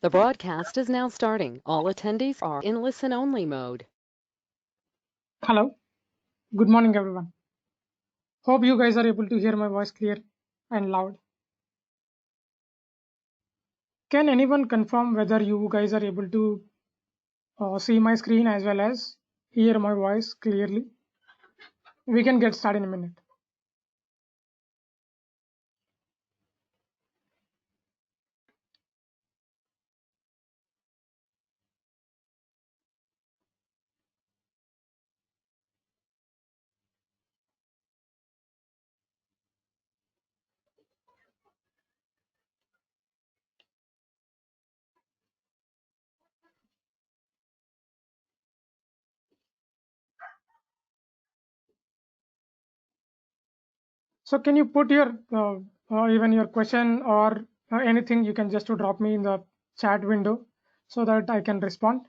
The broadcast is now starting. All attendees are in listen-only mode. Hello, good morning everyone. Hope you guys are able to hear my voice clear and loud. Can anyone confirm whether you guys are able to see my screen as well as hear my voice clearly? We can get started in a minute. So can you put your even your question or anything, you can just to drop me in the chat window so that I can respond.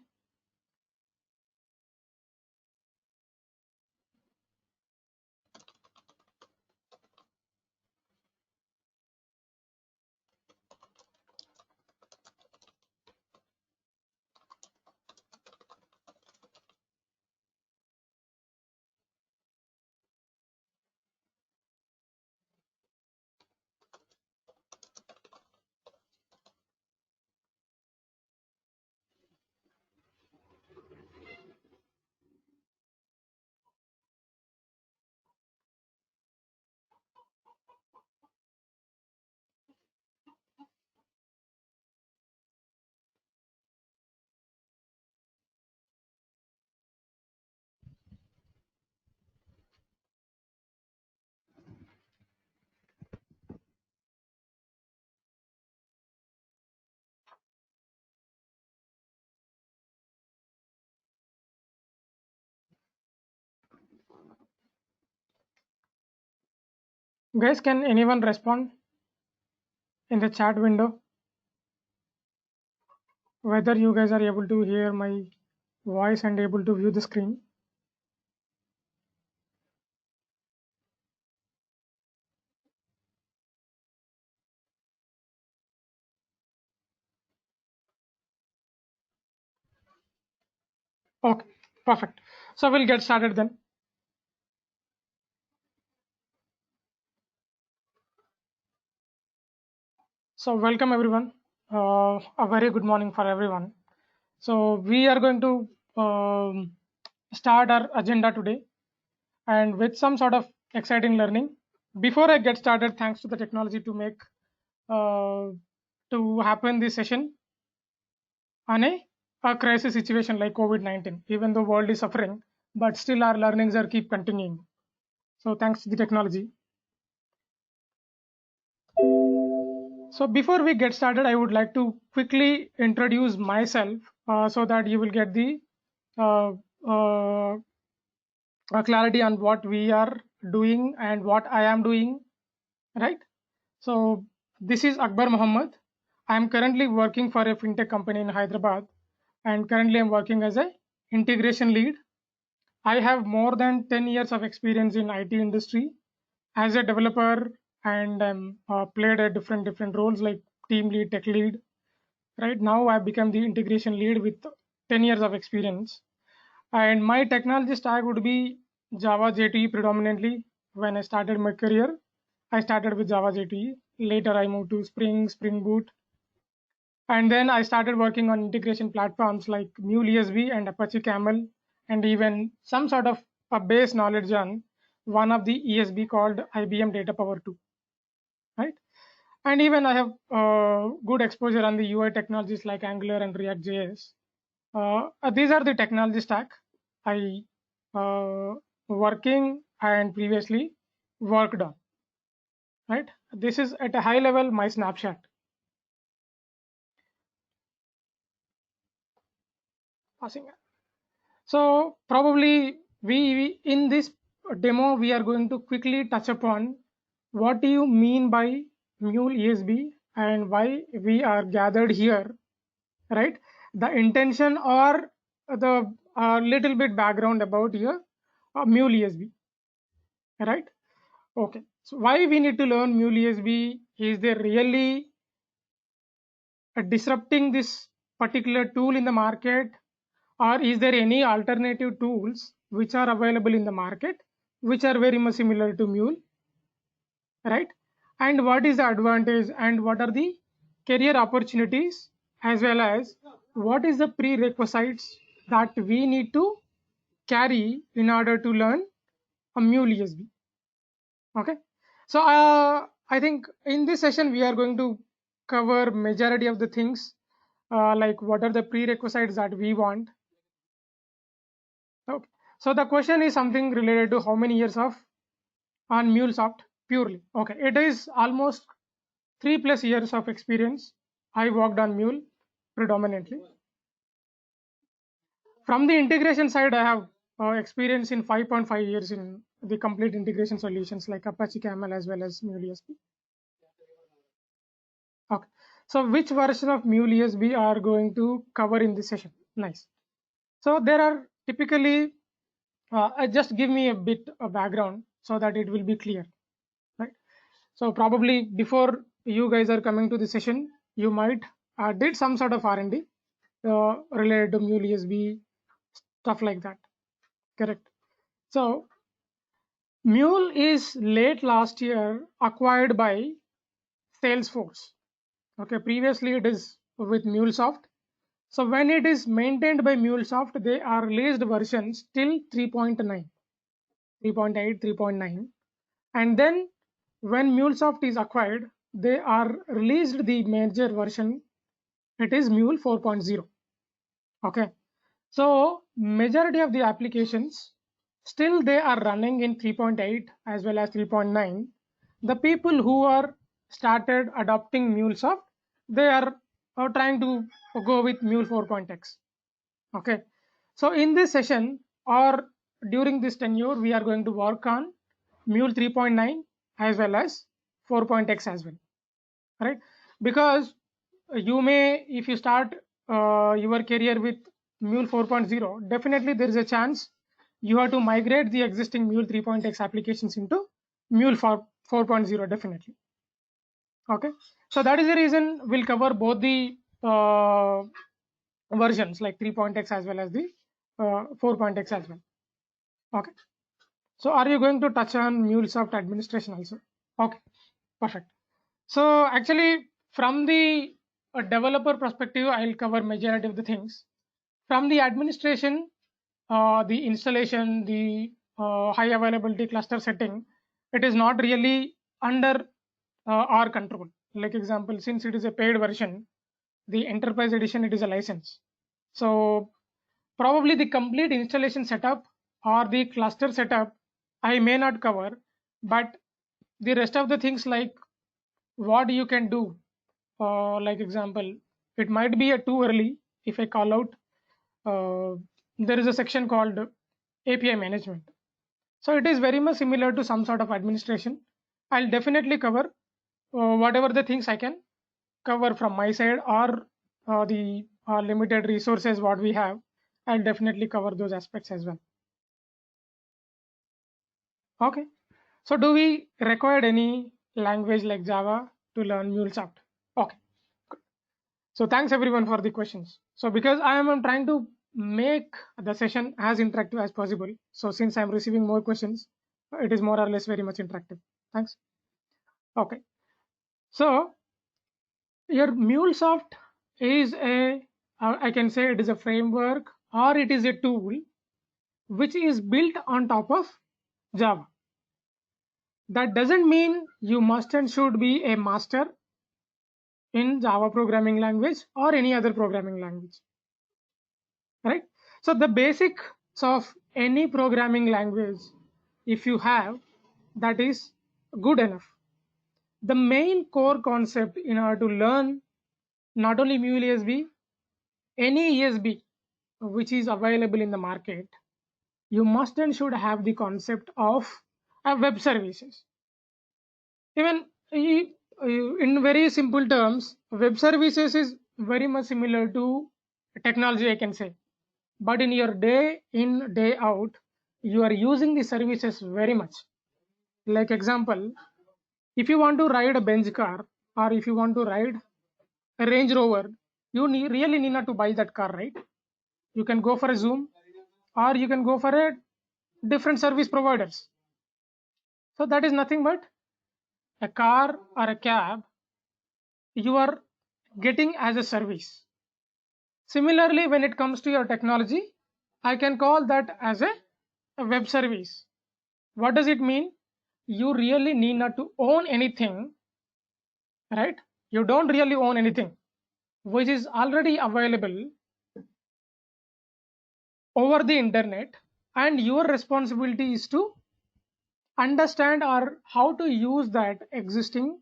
Guys, can anyone respond in the chat window whether you guys are able to hear my voice and able to view the screen? Okay, perfect. So we'll get started then. So welcome everyone. A very good morning for everyone. So we are going to start our agenda today and with some sort of exciting learning. Before I get started, thanks to the technology to make to happen this session on a crisis situation like COVID-19. Even though world is suffering, but still our learnings are keep continuing. So thanks to the technology. So before we get started, I would like to quickly introduce myself so that you will get the uh, uh, clarity on what we are doing and what I am doing, right? So this is Akbar Muhammad. I am currently working for a fintech company in Hyderabad, and currently I'm working as a integration lead. I have more than 10 years of experience in IT industry as a developer, and played at different roles like team lead, tech lead. Right now, I've become the integration lead with 10 years of experience. And my technology stack would be Java JTE predominantly. When I started my career, I started with Java JTE. Later, I moved to Spring, Spring Boot. And then I started working on integration platforms like Mule ESB and Apache Camel, and even some sort of a base knowledge on one of the ESB called IBM Data Power 2. Right? And even I have good exposure on the UI technologies like Angular and React JS. These are the technology stack I working and previously worked on. Right. This is at a high level my snapshot. Passing. So probably we in this demo we are going to quickly touch upon what do you mean by Mule ESB and why we are gathered here, right? The intention or the little bit background about here Mule ESB, right? Okay, so why we need to learn Mule ESB? Is there really disrupting this particular tool in the market, or is there any alternative tools which are available in the market which are very much similar to Mule, right? And what is the advantage and what are the career opportunities, as well as what is the prerequisites that we need to carry in order to learn a Mule ESB. Okay, so I think in this session we are going to cover majority of the things, like what are the prerequisites that we want. Okay, so the question is something related to how many years of on MuleSoft purely. Okay, it is almost 3+ years of experience. I worked on Mule predominantly. From the integration side, I have experience in 5.5 years in the complete integration solutions like Apache Camel as well as Mule ESB. Okay, so which version of Mule ESB are going to cover in this session? Nice. So there are typically, just give me a bit of background so that it will be clear, right? So probably before you guys are coming to the session, you might did some sort of R&D related to Mule ESB, stuff like that, correct? So Mule is late last year acquired by Salesforce. Okay, previously it is with MuleSoft. So when it is maintained by MuleSoft, they are released versions till 3.9, 3.8, 3.9, and then when MuleSoft is acquired, they are released the major version. It is Mule 4.0. Okay, so majority of the applications still they are running in 3.8 as well as 3.9. The people who are started adopting MuleSoft, they are trying to go with Mule 4.x. Okay, so in this session or during this tenure, we are going to work on Mule 3.9 as well as 4.x as well, right? Because you may, if you start your career with Mule 4.0, definitely there is a chance you have to migrate the existing Mule 3.x applications into Mule 4.0 definitely. Okay, so that is the reason we'll cover both the versions like 3.x as well as the 4.x as well. Okay, so are you going to touch on MuleSoft administration also? Okay, perfect. So actually from the developer perspective, I'll cover majority of the things. From the administration, the installation, the high availability cluster setting, it is not really under our control. Like example, since it is a paid version, the enterprise edition, it is a license. So probably the complete installation setup or the cluster setup, I may not cover, but the rest of the things like what you can do, like example, it might be a too early if I call out. There is a section called API management. So it is very much similar to some sort of administration. I'll definitely cover whatever the things I can cover from my side, or the limited resources what we have. I'll definitely cover those aspects as well. Okay, so do we require any language like Java to learn MuleSoft? Okay, good. So thanks everyone for the questions. So because I am trying to make the session as interactive as possible, so since I'm receiving more questions, it is more or less very much interactive. Thanks. Okay, so your MuleSoft is a, I can say it is a framework or it is a tool which is built on top of Java. That doesn't mean you must and should be a master in Java programming language or any other programming language, right? So the basics of any programming language, if you have, that is good enough. The main core concept in order to learn not only Mule ESB, any ESB which is available in the market, you must and should have the concept of web services. Even in very simple terms, web services is very much similar to technology, I can say. But in your day in, day out, you are using the services very much. Like example, if you want to ride a Benz car or if you want to ride a Range Rover, you really need not to buy that car, right? You can go for a Zoom, or you can go for a different service providers. So that is nothing but a car or a cab you are getting as a service. Similarly, when it comes to your technology, I can call that as a web service. What does it mean? You really need not to own anything, right? You don't really own anything which is already available over the internet, and your responsibility is to understand or how to use that existing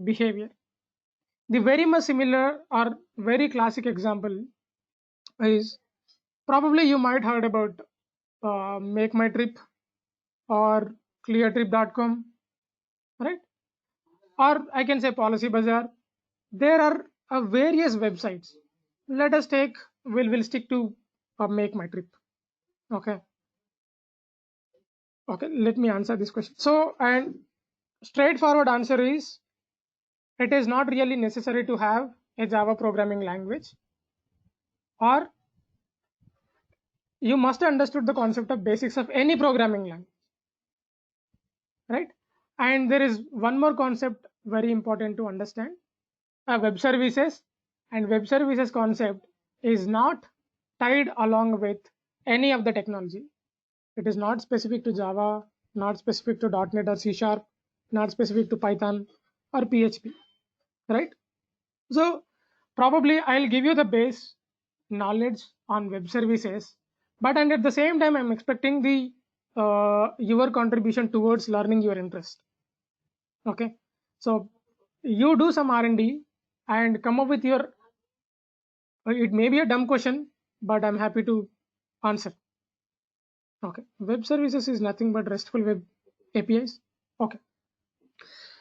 behavior. The very much similar or very classic example is, probably you might heard about Make My Trip or cleartrip.com, right? Or I can say Policy Bazaar. There are various websites. Let us take, we'll stick to Make My Trip. Okay. Okay, let me answer this question. So, and straightforward answer is, it is not really necessary to have a Java programming language, or you must understood the concept of basics of any programming language, right? And there is one more concept very important to understand. Web services and web services concept is not tied along with any of the technology. It is not specific to Java, not specific to .NET or C Sharp, not specific to Python or PHP, right? So probably I'll give you the base knowledge on web services, but and at the same time I'm expecting the your contribution towards learning your interest. Okay, so you do some R&D and come up with your. It may be a dumb question, but I'm happy to answer. Okay, web services is nothing but RESTful web APIs. Okay,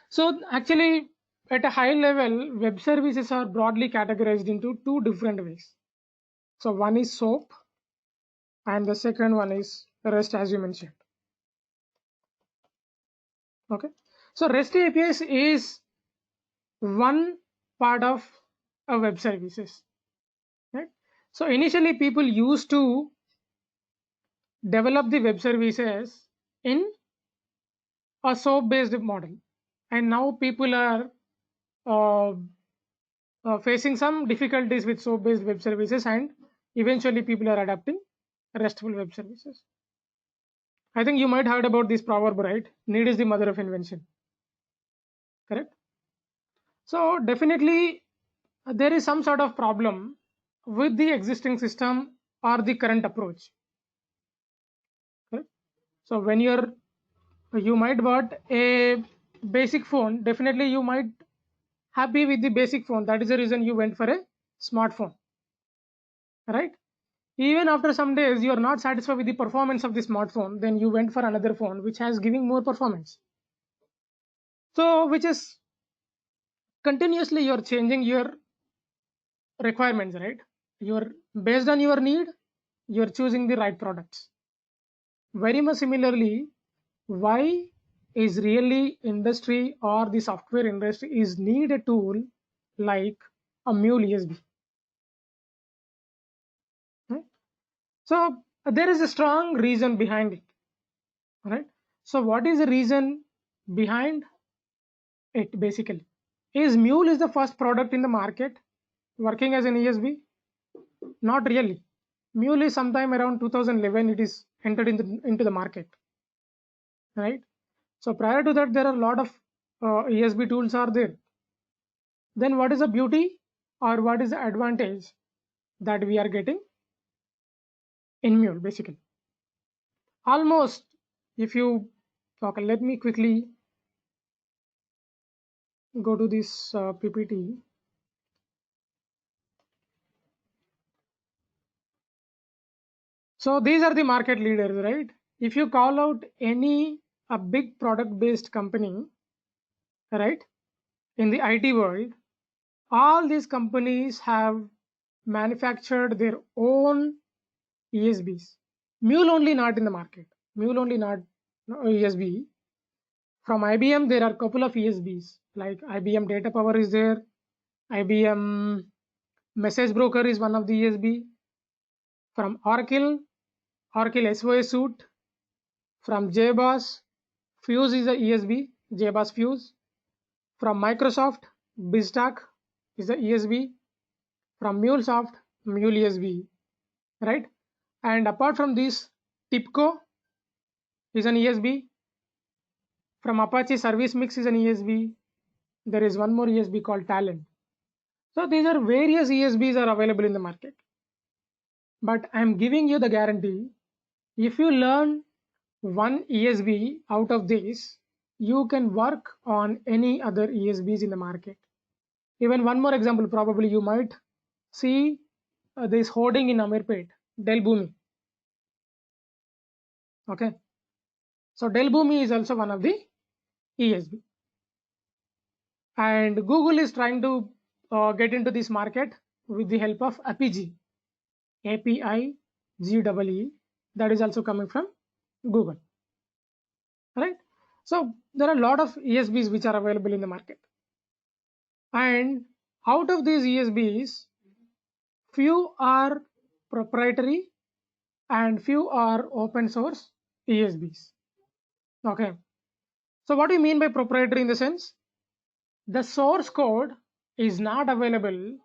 so actually at a high level, web services are broadly categorized into two different ways. So one is SOAP and the second one is REST, as you mentioned. Okay, so REST APIs is one part of a web services, right? So initially people used to develop the web services in a SOAP based model, and now people are uh, facing some difficulties with SOAP based web services, and eventually people are adapting RESTful web services. I think you might heard about this proverb, right? Need is the mother of invention, correct? So definitely there is some sort of problem with the existing system or the current approach, correct? So when you might bought a basic phone, definitely you might happy with the basic phone. That is the reason you went for a smartphone, right? Even after some days you are not satisfied with the performance of the smartphone, then you went for another phone which has giving more performance. So which is continuously you're changing your requirements, right? You're based on your need, you're choosing the right products. Very much similarly, why is really industry or the software industry is need a tool like a Mule ESB, right? So there is a strong reason behind it, right? So what is the reason behind it? Basically, is Mule is the first product in the market working as an ESB? Not really. Mule is sometime around 2011 it is entered into the market, right? So prior to that there are a lot of ESB tools are there. Then what is the beauty or what is the advantage that we are getting in Mule? Basically, almost, if you okay, let me quickly go to this PPT. So these are the market leaders, right? If you call out any a big product based company, right, in the IT world, all these companies have manufactured their own ESBs. Mule only not in the market. Mule only not ESB. From IBM, there are a couple of ESBs like IBM Data Power is there, IBM Message Broker is one of the ESB. From Oracle SOS Suite. From JBoss, Fuse is a ESB, JBoss Fuse. From Microsoft, BizTalk is the ESB. From MuleSoft, Mule ESB, right? And apart from this, TIBCO is an ESB. From Apache Service Mix is an ESB. There is one more ESB called Talent. So these are various ESBs are available in the market. But I am giving you the guarantee, if you learn one ESB out of this, you can work on any other ESBs in the market. Even one more example, probably you might see this hoarding in Amirpet, Dell Boomi. Okay, so Dell Boomi is also one of the ESB, and Google is trying to get into this market with the help of APG, APIGEE, that is also coming from Google, right? So there are a lot of ESBs which are available in the market, and out of these ESBs, few are proprietary and few are open source ESBs. Okay, so what do you mean by proprietary? In the sense, the source code is not available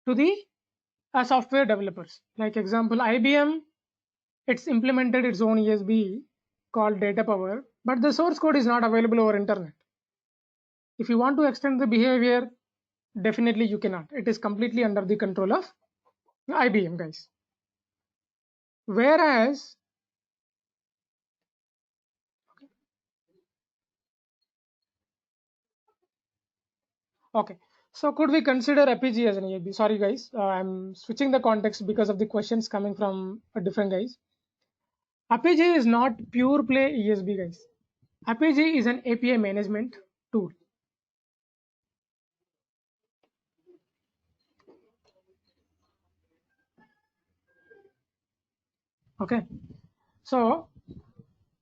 to the software developers. Like example, IBM, it's implemented its own ESB called Data Power, but the source code is not available over internet. If you want to extend the behavior, definitely you cannot. It is completely under the control of IBM, guys. Whereas okay, so could we consider APG as an ESB? Sorry guys, I'm switching the context because of the questions coming from different guys. APG is not pure play ESB, guys. APG is an API management tool. Okay, so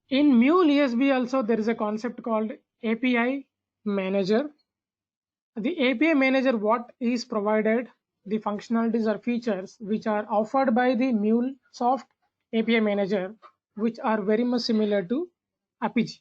in Mule ESB also there is a concept called API manager. The API manager, what is provided, the functionalities or features which are offered by the MuleSoft API manager, which are very much similar to APG.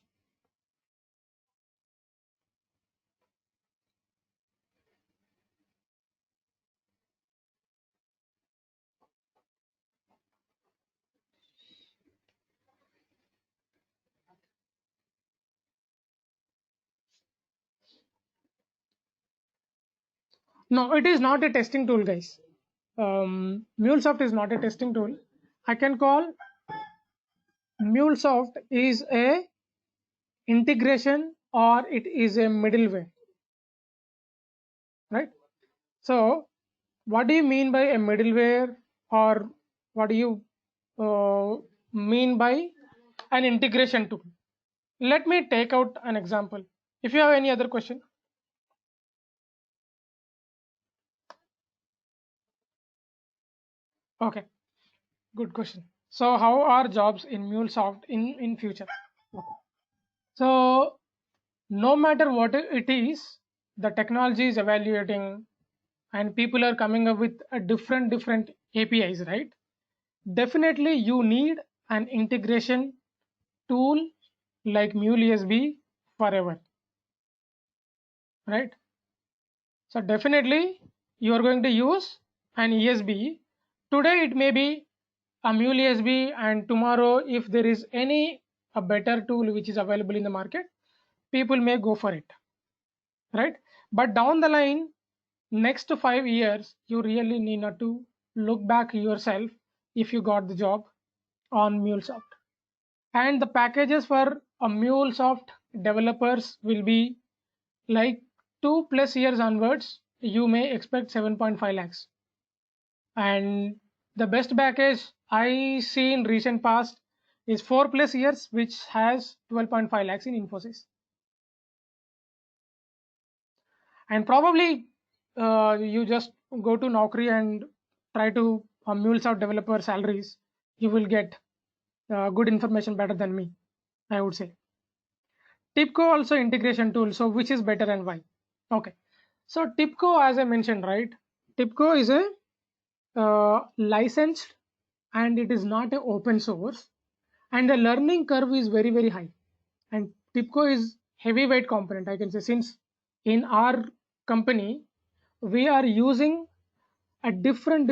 No, it is not a testing tool, guys. MuleSoft is not a testing tool. I can call MuleSoft is a integration or it is a middleware, right? So what do you mean by a middleware, or what do you mean by an integration tool? Let me take out an example. If you have any other question. Okay, good question. So how are jobs in MuleSoft in future? Okay. So no matter what it is, the technology is evaluating and people are coming up with a different APIs, right? Definitely you need an integration tool like Mule ESB forever, right? So definitely you are going to use an ESB. Today it may be a Mule ESB, and tomorrow if there is any a better tool which is available in the market, people may go for it, right? But down the line, next 5 years, you really need not to look back yourself if you got the job on MuleSoft. And the packages for a MuleSoft developers will be like 2+ years onwards, you may expect 7.5 lakhs. And the best package I see in recent past is 4+ years, which has 12.5 lakhs in Infosys. And probably you just go to Naukri and try to MuleSoft developer salaries, you will get good information better than me, I would say. TIBCO also integration tool. So which is better and why? Okay. So TIBCO, as I mentioned, right? TIBCO is a licensed, and it is not a open source, and the learning curve is very very high. And TIBCO is heavyweight component, I can say, since in our company we are using a different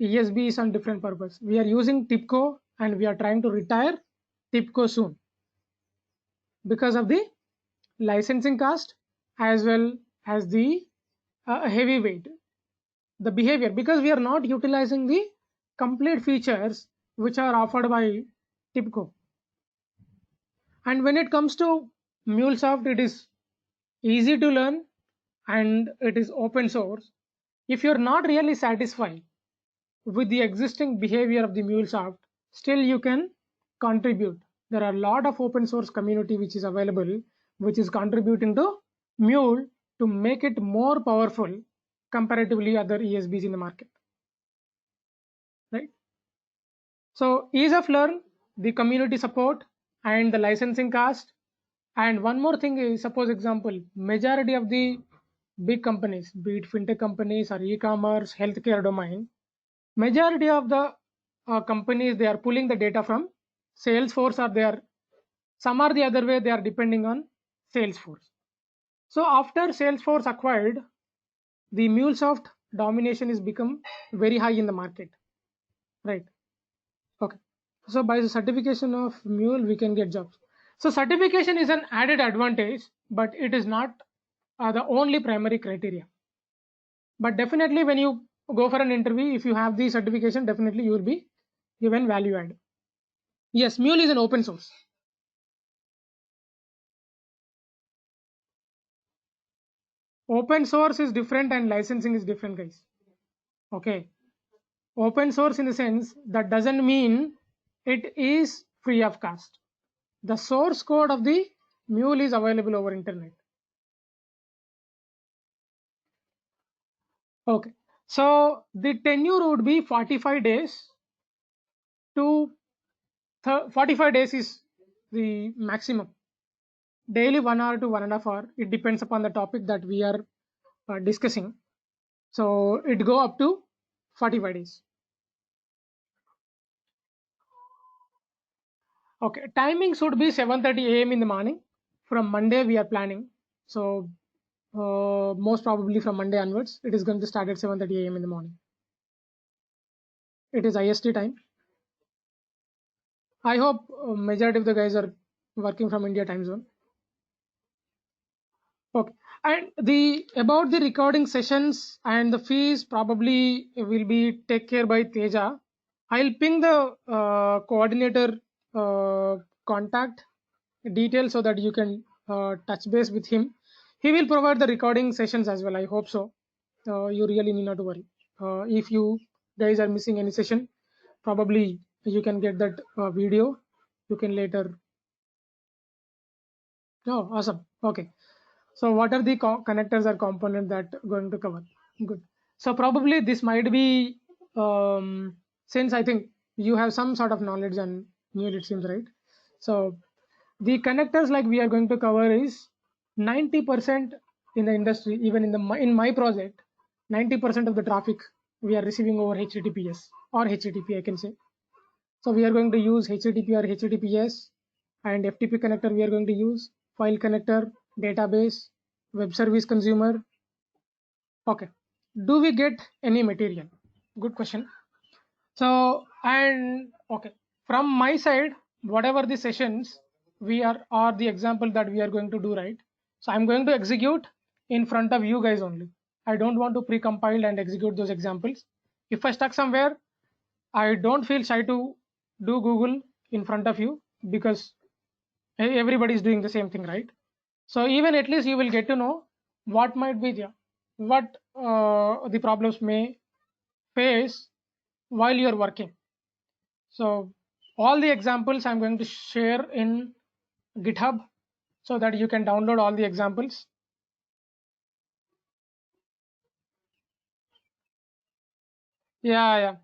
ESBs on different purpose. We are using TIBCO and we are trying to retire TIBCO soon because of the licensing cost as well as the heavyweight, the behavior, because we are not utilizing the complete features which are offered by TIBCO. And when it comes to MuleSoft, it is easy to learn and it is open source. If you're not really satisfied with the existing behavior of the MuleSoft, still you can contribute. There are a lot of open source community which is available, which is contributing to Mule to make it more powerful comparatively other ESBs in the market, right? So ease of learn, the community support, and the licensing cost. And one more thing is, suppose example, majority of the big companies, be it fintech companies or e-commerce, healthcare domain, majority of the companies, they are pulling the data from Salesforce, or they are some or the other way they are depending on Salesforce. So after Salesforce acquired, the MuleSoft domination is become very high in the market, right? Okay. So by the certification of Mule, we can get jobs. So certification is an added advantage, but it is not the only primary criteria. But definitely when you go for an interview, if you have the certification, definitely you will be given value add. Yes, Mule is an open source. Open source is different and licensing is different, guys. Okay. Open source in the sense that doesn't mean it is free of cost. The source code of the Mule is available over internet. Okay. So the tenure would be 45 days to 45 days is the maximum. Daily 1 hour to 1.5 hour. It depends upon the topic that we are discussing. So it go up to 45 days. Okay, timing should be 7:30 a.m. in the morning. From Monday we are planning. So most probably from Monday onwards, it is going to start at 7:30 a.m. in the morning. It is IST time. I hope majority of the guys are working from India time zone. Okay, and the about the recording sessions and the fees probably will be take care by Teja. I'll ping the coordinator contact details so that you can touch base with him. He will provide the recording sessions as well. I hope so. You really need not to worry. If you guys are missing any session, probably you can get that video. You can later. Oh, awesome. Okay. So what are the connectors or component that going to cover? Good. So probably this might be since I think you have some sort of knowledge on Mule, it seems, right? So the connectors like we are going to cover is 90% in the industry, even in my project, 90% of the traffic we are receiving over HTTPS or HTTP, I can say. So we are going to use HTTP or HTTPS, and FTP connector we are going to use, file connector, database, web service consumer. Okay. Do we get any material? Good question. So, and okay, from my side, whatever the sessions we are or the example that we are going to do, right? So I'm going to execute in front of you guys only. I don't want to pre-compile and execute those examples. If I stuck somewhere, I don't feel shy to do Google in front of you, because everybody is doing the same thing, right? So even at least you will get to know what might be there, what the problems may face while you are working. So all the examples I'm going to share in GitHub so that you can download all the examples. Yeah.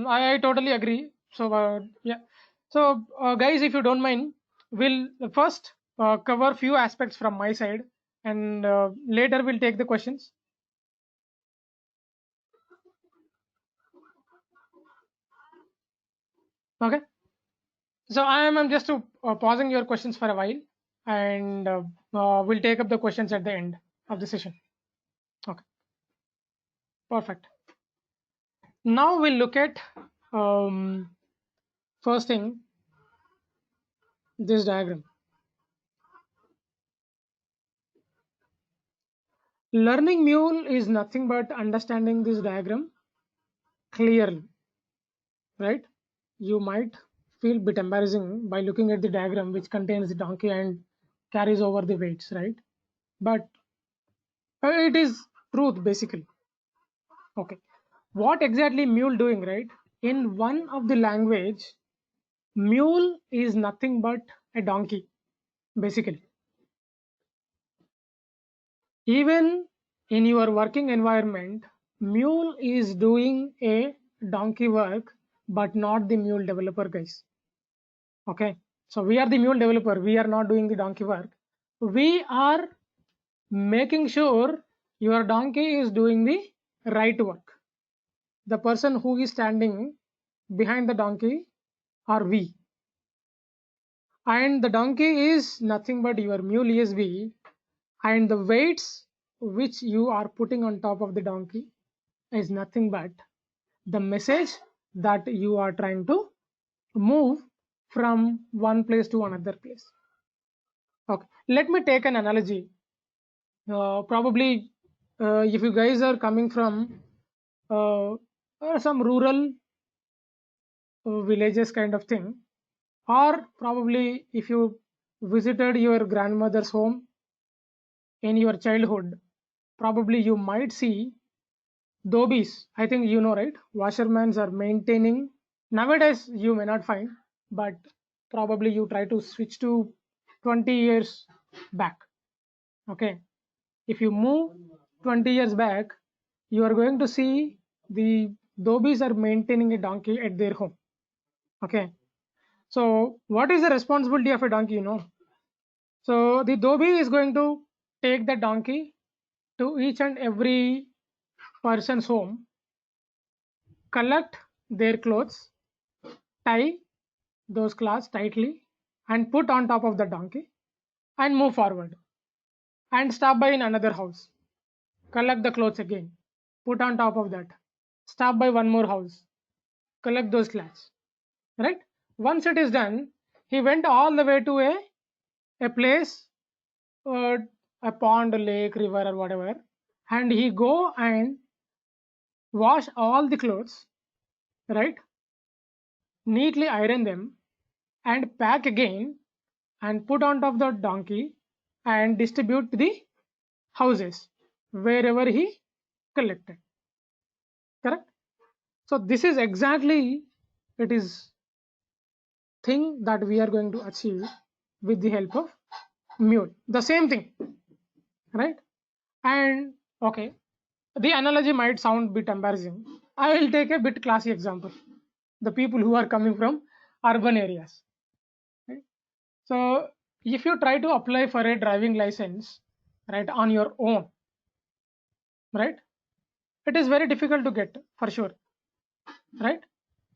I totally agree. So yeah. So guys, if you don't mind, we'll first cover few aspects from my side, and later we'll take the questions. Okay. So I'm just pausing your questions for a while, and we'll take up the questions at the end of the session. Okay. Perfect. Now we'll look at first thing, this diagram. Learning mule is nothing but understanding this diagram clearly, right? You might feel a bit embarrassing by looking at the diagram which contains the donkey and carries over the weights, right? But it is truth basically. Okay. What exactly mule doing, right? In one of the language, mule is nothing but a donkey basically. Even in your working environment, mule is doing a donkey work, but not the mule developer, guys. Okay. So we are the mule developer. We are not doing the donkey work. We are making sure your donkey is doing the right work. The person who is standing behind the donkey are we. And the donkey is nothing but your mule ESB, and the weights which you are putting on top of the donkey is nothing but the message that you are trying to move from one place to another place. Okay, let me take an analogy. Probably if you guys are coming from some rural villages kind of thing, or probably if you visited your grandmother's home in your childhood, probably you might see Dobis. I think you know, right? Washermans are maintaining. Nowadays, you may not find, but probably you try to switch to 20 years back. Okay. If you move 20 years back, you are going to see the Dobis are maintaining a donkey at their home. Okay. So, what is the responsibility of a donkey? You know, so the Dobi is going to take the donkey to each and every person's home, collect their clothes, tie those clothes tightly, and put on top of the donkey, and move forward. And stop by in another house, collect the clothes again, put on top of that, stop by one more house, collect those clothes. Right? Once it is done, he went all the way to a place, uh, a pond, lake, river, or whatever, and he go and wash all the clothes, right? Neatly iron them and pack again and put on top the donkey and distribute to the houses wherever he collected. Correct? So this is exactly it is thing that we are going to achieve with the help of mule. The same thing, right? And okay, the analogy might sound a bit embarrassing. I will take a bit classy example. The people who are coming from urban areas. Right? So if you try to apply for a driving license, right, on your own, right, it is very difficult to get for sure, right?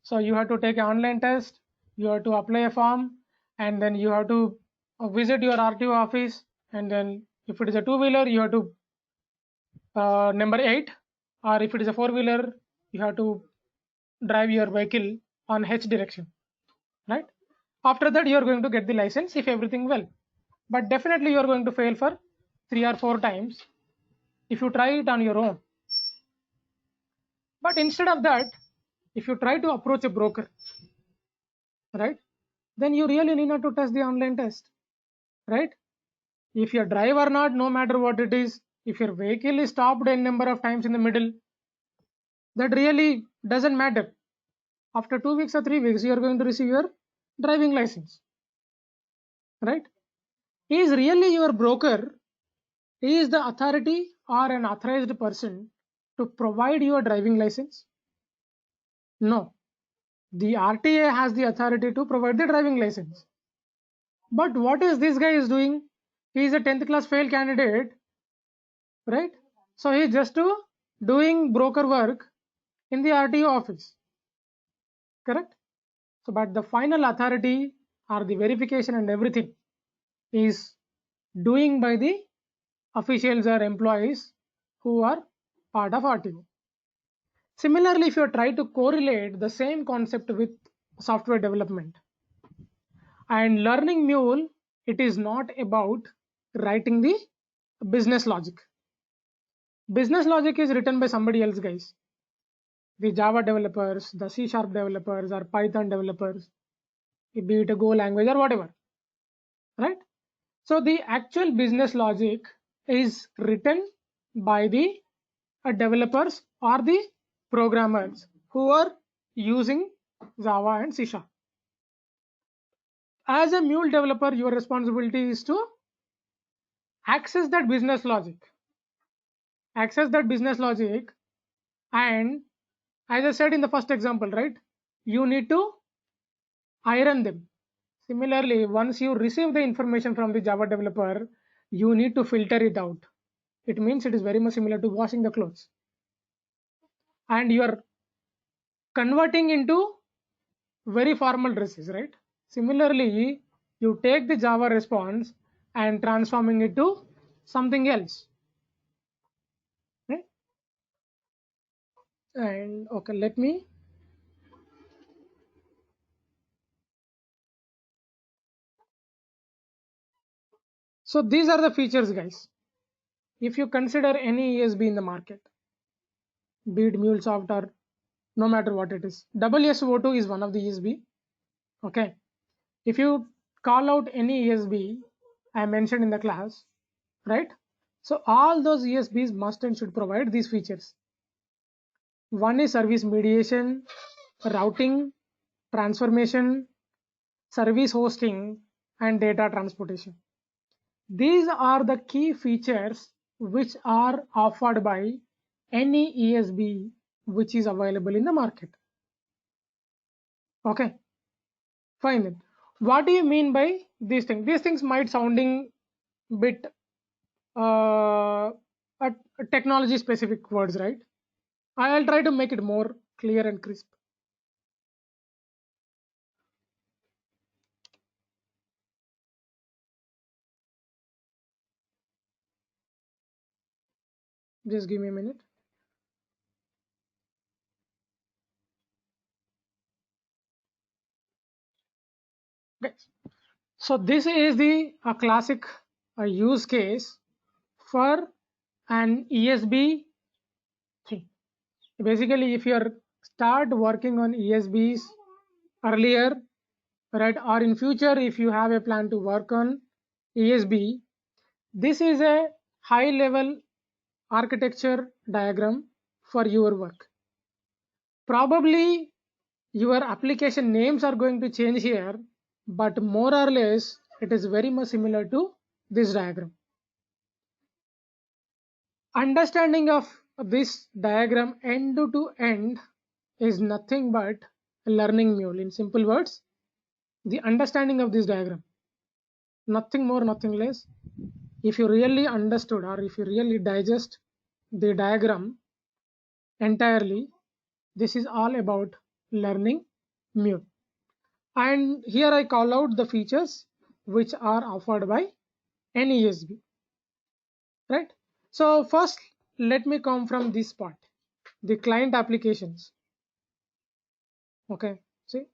So you have to take an online test, you have to apply a form, and then you have to visit your RTO office, and then if it is a two-wheeler, you have to number 8, or if it is a four-wheeler, you have to drive your vehicle on H direction, right? After that, you are going to get the license if everything well, but definitely you are going to fail for 3 or 4 times if you try it on your own. But instead of that, if you try to approach a broker, right, then you really need not to test the online test, right? If you drive or not, no matter what it is, if your vehicle is stopped a number of times in the middle, that really doesn't matter. After 2 weeks or 3 weeks, you are going to receive your driving license, right? Is really your broker is the authority or an authorized person to provide your driving license? No. The RTA has the authority to provide the driving license. But what is this guy is doing? He is a 10th class fail candidate, right? So he is just doing broker work in the RTO office, correct? So, but the final authority or the verification and everything is doing by the officials or employees who are part of RTO. Similarly, if you try to correlate the same concept with software development and learning mule, it is not about writing the business logic. Business logic is written by somebody else, guys. The Java developers, the C# developers, or Python developers, be it a Go language or whatever, right? So the actual business logic is written by the developers or the programmers who are using Java and C#. As a mule developer, your responsibility is to access that business logic, and as I said in the first example, right, you need to iron them. Similarly, once you receive the information from the Java developer, you need to filter it out. It means it is very much similar to washing the clothes, and you are converting into very formal dresses, right? Similarly, you take the Java response and transforming it to something else, right? And okay, let me. So these are the features, guys. If you consider any ESB in the market, be it MuleSoft or no matter what it is, WSO2 is one of the ESB. Okay, if you call out any ESB I mentioned in the class, right? So all those ESBs must and should provide these features. One is service mediation, routing, transformation, service hosting, and data transportation. These are the key features which are offered by any ESB which is available in the market. Okay, fine then. What do you mean by these things? These things might sounding bit technology specific words, right? I'll try to make it more clear and crisp. Just give me a minute. Okay. So this is the classic use case for an ESB thing. Basically, if you are start working on ESBs earlier, right, or in future, if you have a plan to work on ESB, this is a high level architecture diagram for your work. Probably your application names are going to change here, but more or less it is very much similar to this diagram. Understanding of this diagram end to end is nothing but learning mule. In simple words, the understanding of this diagram, nothing more, nothing less. If you really understood or if you really digest the diagram entirely, this is all about learning mule. And here I call out the features which are offered by NESB, right? So first, let me come from this part, the client applications. Okay, see,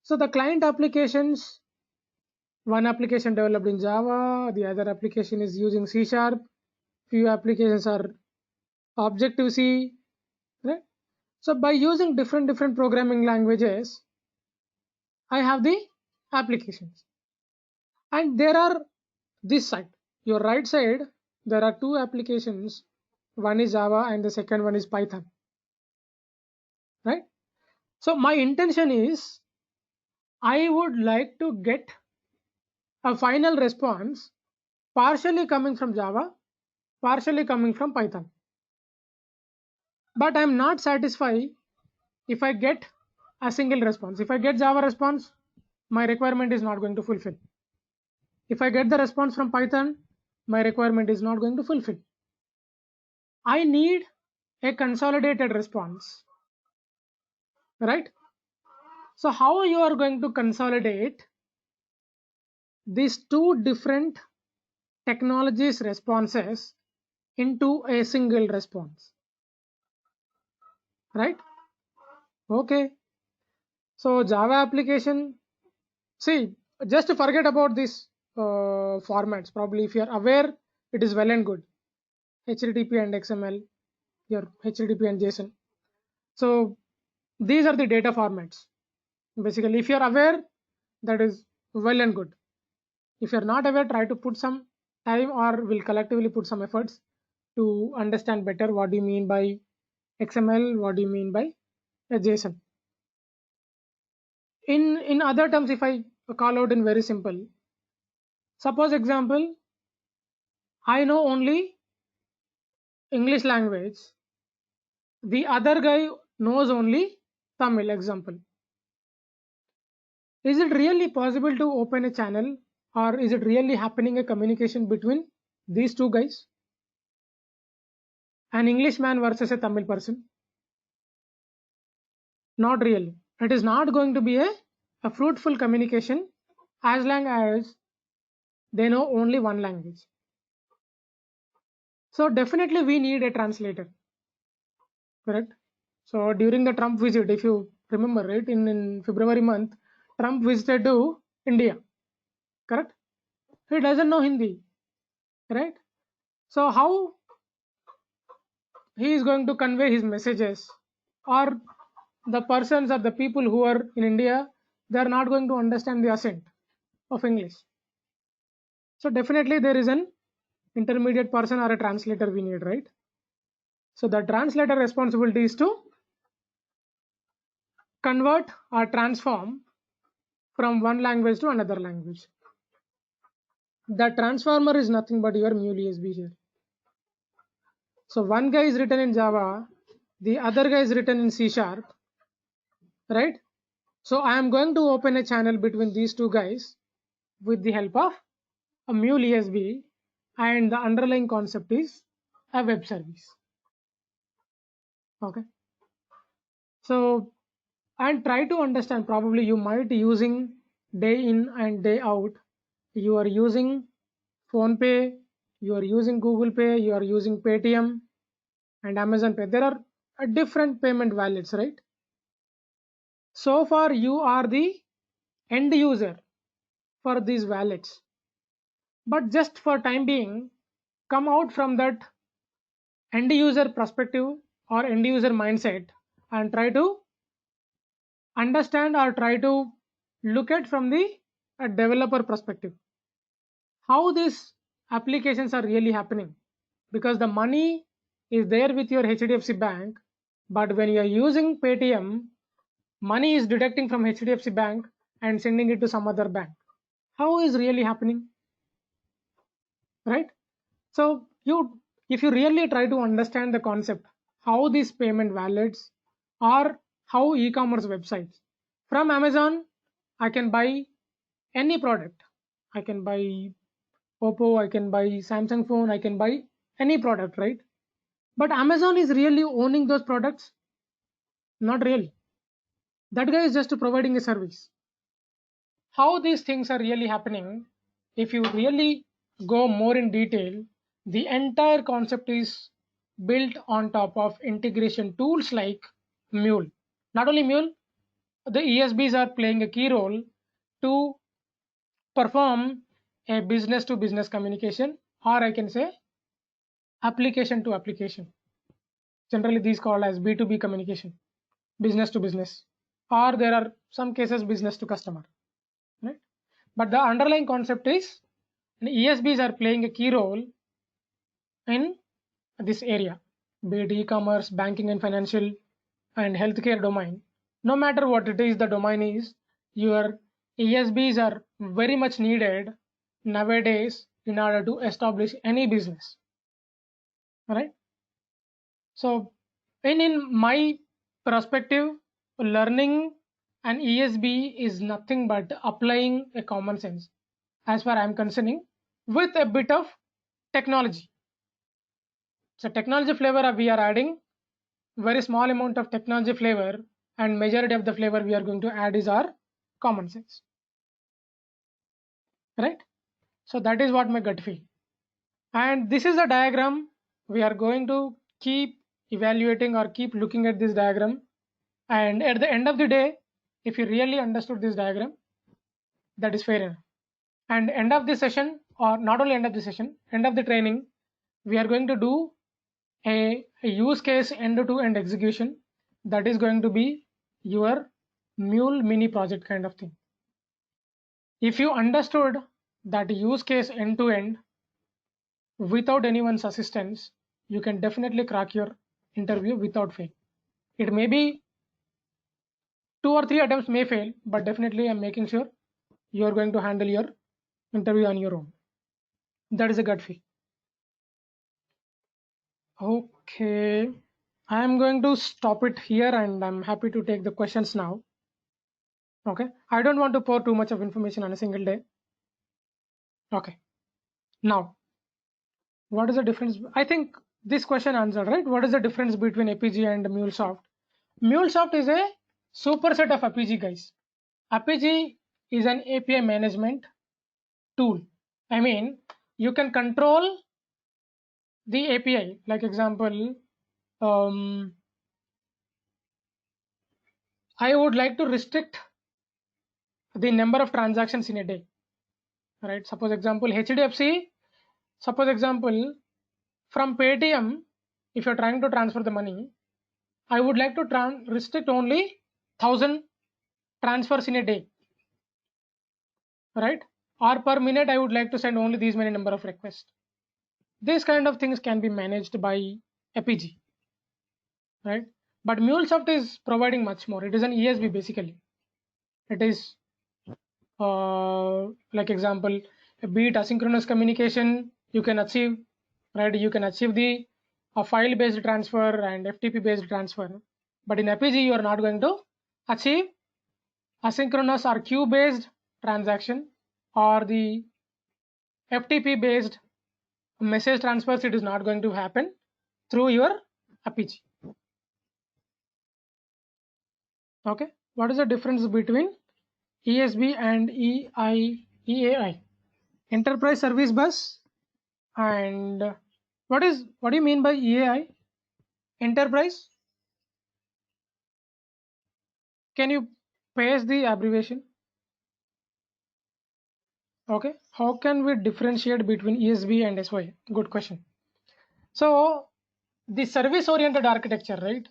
so the client applications, one application developed in Java, the other application is using C#, few applications are Objective C, right? So by using different programming languages, I have the applications, and there are this side, your right side, there are two applications. One is Java and the second one is Python, right? So my intention is I would like to get a final response partially coming from Java, partially coming from Python. But I'm not satisfied if I get a single response. If I get Java response, my requirement is not going to fulfill. If I get the response from Python, my requirement is not going to fulfill. I need a consolidated response, right? So how you are going to consolidate these two different technologies responses into a single response, right? Okay. So Java application, see, just forget about these formats. Probably if you are aware, it is well and good. HTTP and XML, your HTTP and JSON. So these are the data formats. Basically, if you are aware, that is well and good. If you are not aware, try to put some time, or will collectively put some efforts to understand better what do you mean by XML, what do you mean by a JSON. In other terms, if I call out in very simple, suppose example, I know only English language, the other guy knows only Tamil, example. Is it really possible to open a channel, or is it really happening a communication between these two guys? An Englishman versus a Tamil person? Not really. It is not going to be a fruitful communication as long as they know only one language. So definitely we need a translator, correct? So during the Trump visit, if you remember, right, in February month, Trump visited to India, correct? He doesn't know Hindi, right? So how he is going to convey his messages, or the persons or the people who are in India, they are not going to understand the accent of English. So definitely there is an intermediate person or a translator we need, right? So the translator responsibility is to convert or transform from one language to another language. The transformer is nothing but your mule USB here. So one guy is written in Java, the other guy is written in C Sharp, right? So I am going to open a channel between these two guys with the help of a mule USB, and the underlying concept is a web service. Okay. So, and try to understand, probably you might using day in and day out, you are using phone pay, you are using Google Pay, you are using Paytm and Amazon Pay. There are different payment wallets, right? So far you are the end user for these wallets, but just for time being, come out from that end user perspective or end user mindset and try to understand, or try to look at from the developer perspective, how these applications are really happening, because the money is there with your HDFC bank, but when you are using Paytm, money is deducting from HDFC bank and sending it to some other bank. How is really happening, right? So you, if you really try to understand the concept, how these payment wallets, or how e-commerce websites, from Amazon I can buy any product. I can buy Oppo, I can buy Samsung phone, I can buy any product, right? But Amazon is really owning those products? Not really. That guy is just providing a service. How these things are really happening, if you really go more in detail, the entire concept is built on top of integration tools like Mule. Not only Mule, the ESBs are playing a key role to perform a business to business communication, or I can say application to application. Generally these called as B2B communication, business to business, or there are some cases business to customer, right? But the underlying concept is ESBs are playing a key role in this area, be it e-commerce, banking and financial, and healthcare domain. No matter what it is, the domain is, your ESBs are very much needed nowadays in order to establish any business. All right. So, in my perspective, learning an ESB is nothing but applying a common sense, as far I am concerning, with a bit of technology. So technology flavor we are adding very small amount of technology flavor and majority of the flavor we are going to add is our common sense, right? So that is what my gut feel. And this is a diagram. We are going to keep evaluating or keep looking at this diagram. And at the end of the day, if you really understood this diagram, that is fair enough. And end of the session, or not only end of the session, end of the training, we are going to do a use case end-to-end execution. That is going to be your mule mini project kind of thing. If you understood that use case end-to-end without anyone's assistance, you can definitely crack your interview without fail. It may be 2 or 3 attempts may fail, but definitely I'm making sure you are going to handle your interview on your own. That is a gut feel. Okay, I'm going to stop it here, and I'm happy to take the questions now. Okay, I don't want to pour too much of information on a single day. Okay, now what is the difference? I think this question answered, right? What is the difference between Apigee and MuleSoft? MuleSoft is a superset of Apigee, guys. Apigee is an API management tool. I mean, you can control the API. Like example, I would like to restrict the number of transactions in a day, right? Suppose example HDFC, suppose example from Paytm, if you're trying to transfer the money, I would like to restrict only 1000 transfers in a day, right? Or per minute, I would like to send only these many number of requests. These kind of things can be managed by Apigee, right? But MuleSoft is providing much more. It is an ESB basically. It is like example, be it asynchronous communication, you can achieve, right? You can achieve the file-based transfer and FTP-based transfer. But in Apigee, you are not going to achieve asynchronous or queue-based transaction or the FTP-based message transfers. It is not going to happen through your Apigee. Okay, what is the difference between ESB and EAI? Enterprise Service Bus. And what do you mean by EAI? Enterprise? Can you paste the abbreviation? Okay, how can we differentiate between ESB and SOA? Good question. So the service oriented architecture, right?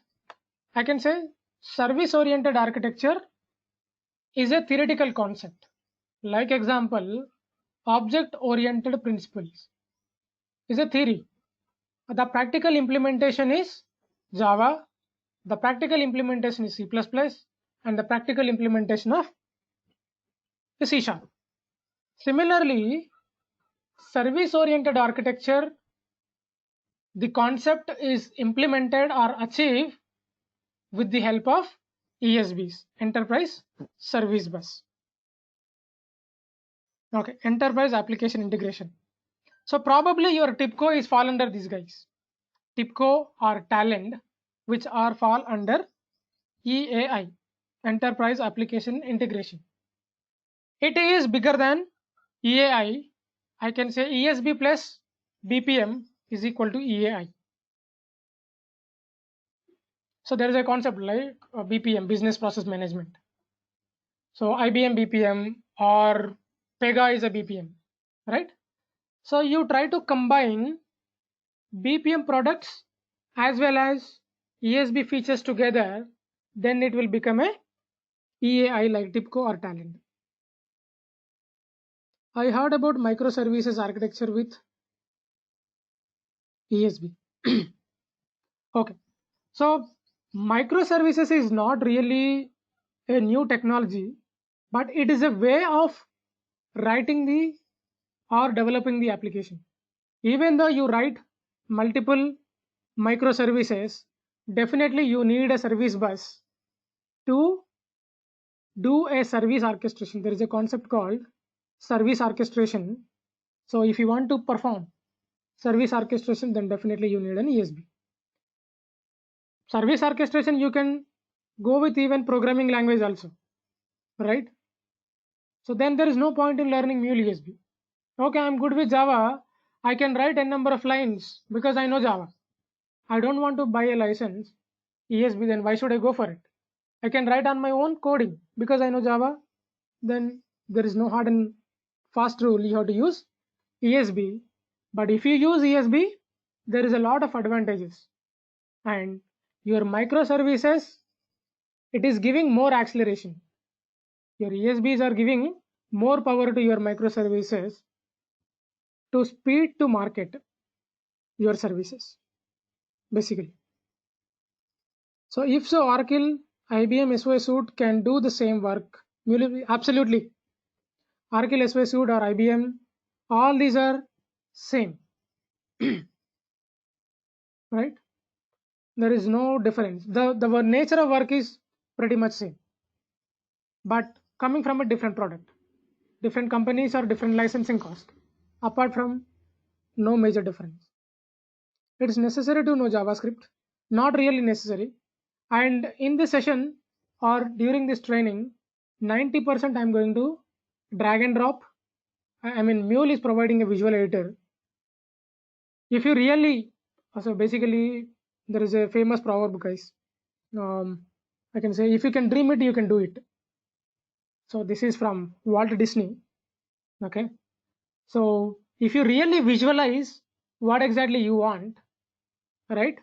I can say service oriented architecture is a theoretical concept. Like example, object oriented principles is a theory. The practical implementation is Java, the practical implementation is C++, and the practical implementation of C#. Similarly, service-oriented architecture, the concept is implemented or achieved with the help of ESBs, Enterprise Service Bus. Okay, Enterprise Application Integration. So probably your TIBCO is fall under these guys. TIBCO or Talend, which are fall under EAI, Enterprise Application Integration. It is bigger than EAI. I can say ESB plus BPM is equal to EAI. So there is a concept like BPM, Business Process Management. So IBM BPM or Pega is a BPM, right? So you try to combine BPM products as well as ESB features together, then it will become a EAI like TIBCO or Talend. I heard about microservices architecture with ESB. Okay, so microservices is not really a new technology, but it is a way of writing the or developing the application. Even though you write multiple microservices, definitely you need a service bus to do a service orchestration. There is a concept called service orchestration. So if you want to perform service orchestration, then definitely you need an ESB. Service orchestration you can go with even programming language also, right? So then there is no point in learning Mule ESB. Okay, I'm good with Java. I can write n number of lines because I know Java. I don't want to buy a license ESB, then why should I go for it? I can write on my own coding because I know Java. Then there is no hard and fast rule you have to use ESB. But if you use ESB, there is a lot of advantages. And your microservices, it is giving more acceleration. Your ESBs are giving more power to your microservices to speed to market your services, basically. So if so, Oracle, IBM, SOA Suite can do the same work. Absolutely. Oracle, SOA Suite or IBM, all these are same, right? There is no difference. The nature of work is pretty much same, but coming from a different product, different companies or different licensing cost. Apart from, no major difference. It is necessary to know JavaScript, not really necessary. And in this session or during this training, 90% I'm going to drag and drop. I mean, Mule is providing a visual editor. If you really, so basically, there is a famous proverb, guys. I can say, if you can dream it, you can do it. So this is from Walt Disney. Okay. So if you really visualize what exactly you want, right,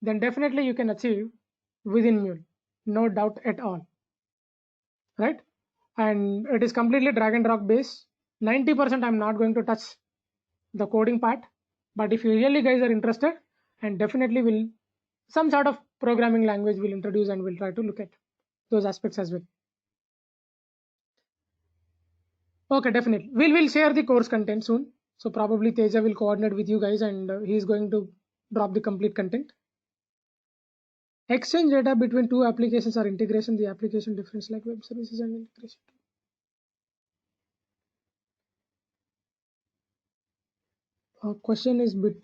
then definitely you can achieve within Mule, no doubt at all, right? And it is completely drag and drop based. 90% I'm not going to touch the coding part, but if you really guys are interested, and definitely will some sort of programming language will introduce and we'll try to look at those aspects as well. Okay, definitely. We'll share the course content soon. So probably Teja will coordinate with you guys and he's going to drop the complete content. Exchange data between two applications or integration, the application difference like web services and integration. Question is bit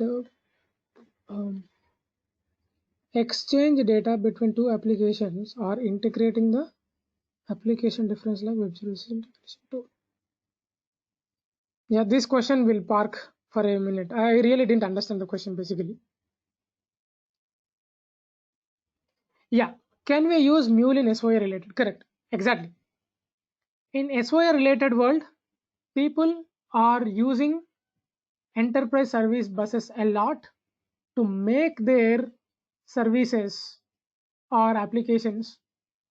exchange data between two applications or integrating the application difference like web services integration tool. Yeah, this question will park for a minute. I really didn't understand the question basically. Yeah, can we use Mule in SOA related? Correct, exactly. In SOA related world, people are using enterprise service buses a lot to make their services or applications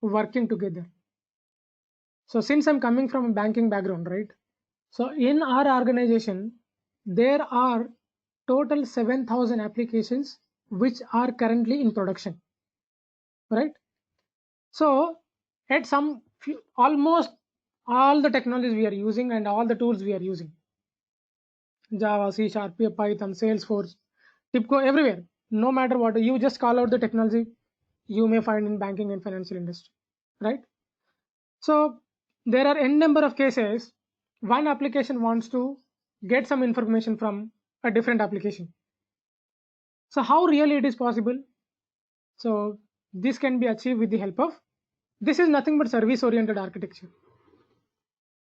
working together. So since I'm coming from a banking background, right? So in our organization, there are total 7,000 applications which are currently in production, right? So at almost all the technologies we are using and all the tools we are using, Java, C Sharp, Python, Salesforce, TIPCO, everywhere. No matter what, you just call out the technology you may find in banking and financial industry, right? So there are n number of cases one application wants to get some information from a different application. So how really it is possible? So this can be achieved with the help of, this is nothing but service oriented architecture,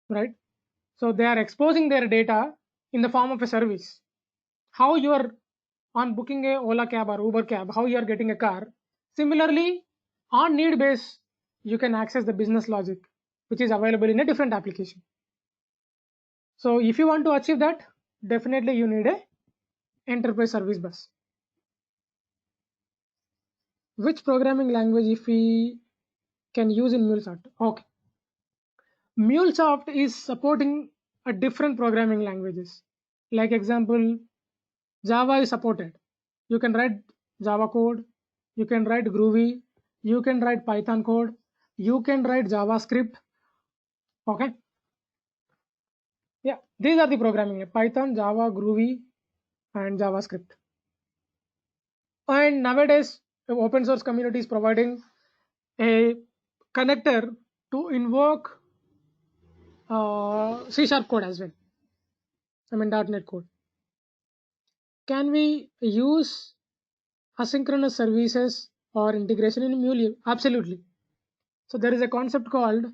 right? So they are exposing their data in the form of a service. How you are on booking a Ola cab or Uber cab, how you are getting a car. Similarly, on need base, you can access the business logic, which is available in a different application. So if you want to achieve that, definitely you need a enterprise service bus. Which programming language if we can use in MuleSoft? Okay. MuleSoft is supporting a different programming languages. Like example, Java is supported. You can write Java code, you can write Groovy, you can write Python code, you can write JavaScript. Okay. Yeah, these are the programming: Python, Java, Groovy, and JavaScript. And nowadays, the open source community is providing a connector to invoke C Sharp code as well. I mean .NET code. Can we use asynchronous services or integration in Mule? Absolutely. So there is a concept called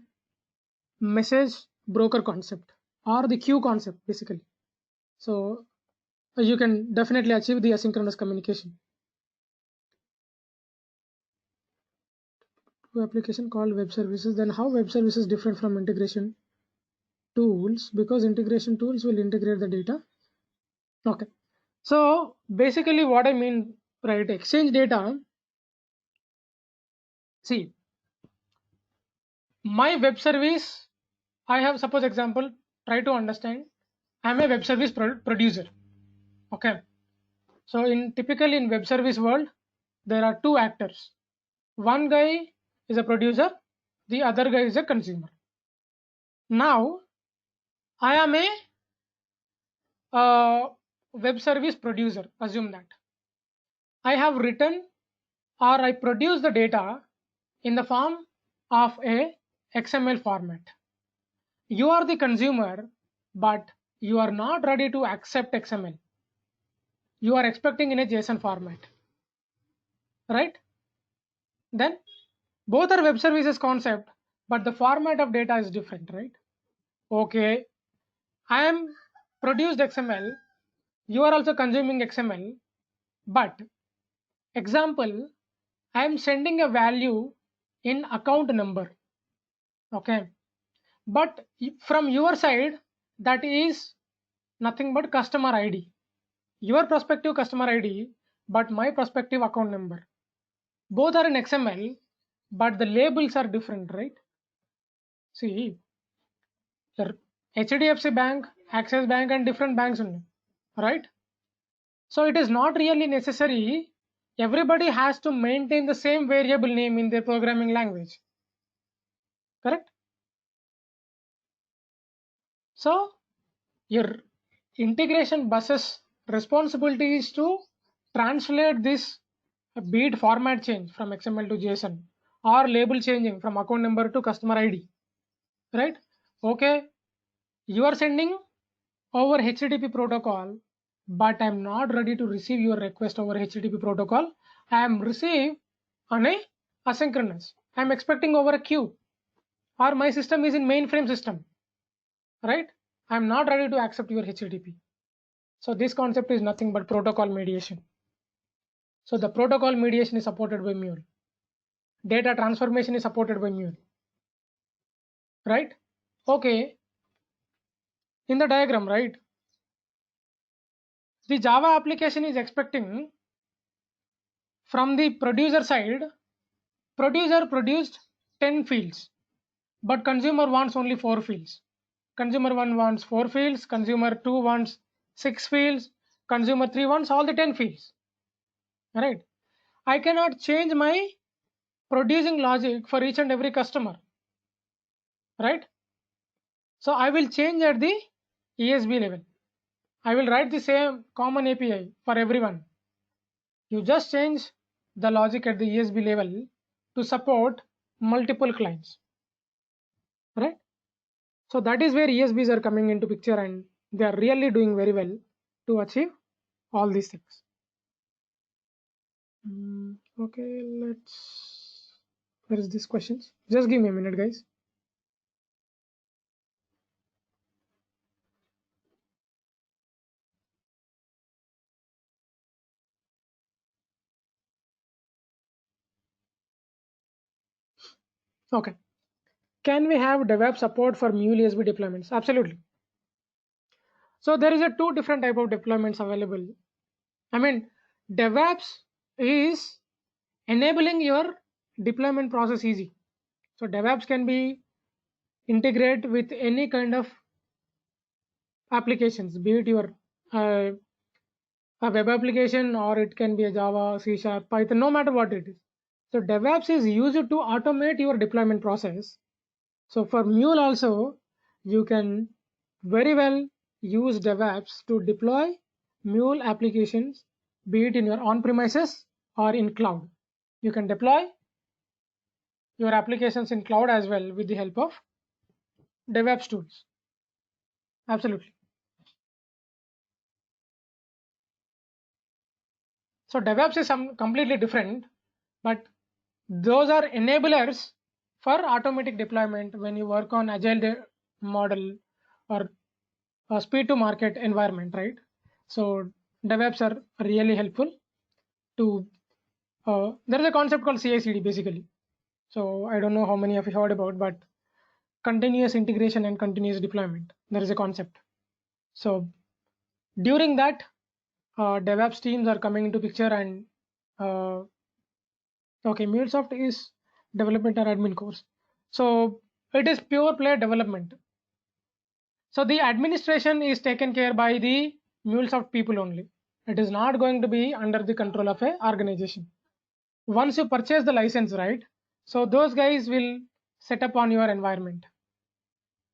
message broker concept, or the queue concept basically. So you can definitely achieve the asynchronous communication. To application called web services. Then how web services different from integration tools? Because integration tools will integrate the data. Okay. So basically what I mean, right, exchange data. See, my web service, I have, suppose example, try to understand. I'm a web service producer. Okay. So in typically in web service world, there are two actors. One guy is a producer, the other guy is a consumer. Now I am a web service producer. Assume that I have written or I produce the data in the form of a XML format. You are the consumer, but you are not ready to accept XML. You are expecting in a JSON format, right? Then both are web services concept, but the format of data is different, right? Okay, I am produced XML, you are also consuming XML, but example, I am sending a value in account number. Okay, but from your side, that is nothing but customer ID. Your prospective customer ID, but my prospective account number. Both are in XML, but the labels are different, right? See, the HDFC Bank, Axis Bank, and different banks only, right? So it is not really necessary. Everybody has to maintain the same variable name in their programming language, correct? So your integration bus's responsibility is to translate this, be it format change from XML to JSON or label changing from account number to customer ID, right? Okay, you are sending over HTTP protocol, but I'm not ready to receive your request over HTTP protocol. I am receive on a asynchronous. I'm expecting over a queue, or my system is in mainframe system, right? I'm not ready to accept your HTTP. So this concept is nothing but protocol mediation. So the protocol mediation is supported by Mule. Data transformation is supported by Mule, right? Okay, in the diagram, right? The Java application is expecting from the producer side, producer produced 10 fields, but consumer wants only 4 fields. Consumer 1 wants 4 fields, consumer 2 wants 6 fields, consumer 3 wants all the 10 fields, right? I cannot change my producing logic for each and every customer, right? So I will change at the ESB level. I will write the same common API for everyone. You just change the logic at the ESB level to support multiple clients, right? So that is where ESBs are coming into picture, and they are really doing very well to achieve all these things. Okay, let's. Where is this questions? Just give me a minute, guys. Okay. Can we have DevOps support for Mule ESB deployments? Absolutely. So there is a two different type of deployments available. I mean, DevOps is enabling your deployment process easy. So DevOps can be integrate with any kind of applications, be it your uh, a web application, or it can be a Java, C Sharp, Python, no matter what it is. So DevOps is used to automate your deployment process. So for Mule also, you can very well use DevOps to deploy Mule applications, be it in your on-premises or in cloud. You can deploy your applications in cloud as well with the help of DevOps tools. Absolutely. So DevOps is some completely different, but those are enablers for automatic deployment when you work on agile model or a speed to market environment, right? So DevOps are really helpful to. There is a concept called CI/CD basically. So I don't know how many of you heard about, but continuous integration and continuous deployment. There is a concept. So during that, DevOps teams are coming into picture, and okay, MuleSoft is development or admin course. So it is pure play development. So the administration is taken care by the MuleSoft people only. It is not going to be under the control of a organization. Once you purchase the license, right? So those guys will set up on your environment.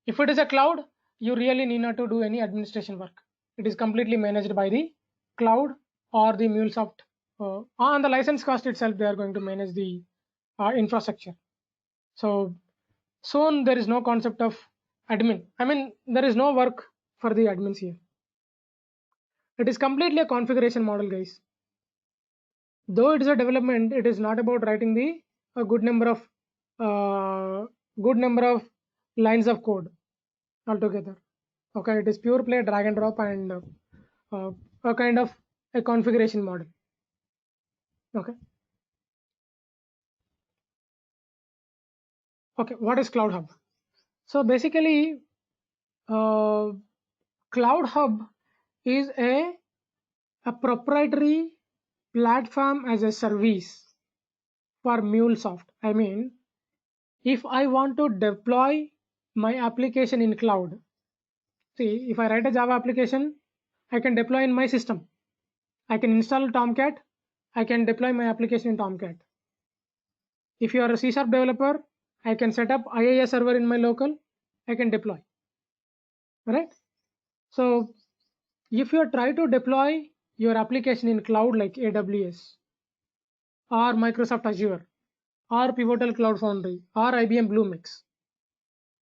If it is a cloud, you really need not to do any administration work. It is completely managed by the cloud or the MuleSoft. On the license cost itself, they are going to manage the infrastructure. So soon there is no concept of admin. I mean, there is no work for the admins here. It is completely a configuration model, guys. Though it is a development, it is not about writing the a good number of lines of code altogether. Okay, it is pure play drag and drop and a kind of a configuration model. Okay. Okay, what is Cloud Hub? So basically, Cloud Hub is a proprietary platform as a service for MuleSoft. I mean, if I want to deploy my application in cloud, see, if I write a Java application, I can deploy in my system. I can install Tomcat. I can deploy my application in Tomcat. If you are a C# developer, I can set up IIS server in my local. I can deploy. Right? So if you try to deploy your application in cloud like AWS or Microsoft Azure or Pivotal Cloud Foundry or IBM Bluemix,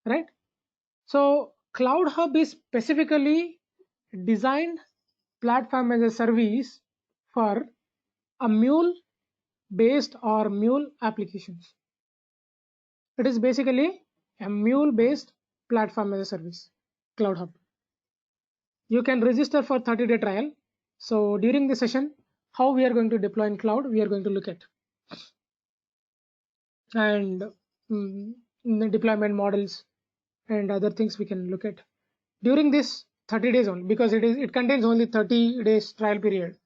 right? So Cloud Hub is specifically designed platform as a service for a Mule based or Mule applications. It is basically a Mule based platform as a service, Cloud Hub. You can register for 30-day trial. So during the session, how we are going to deploy in cloud, we are going to look at. And the deployment models and other things we can look at during this 30 days only, because it contains only 30 days trial period.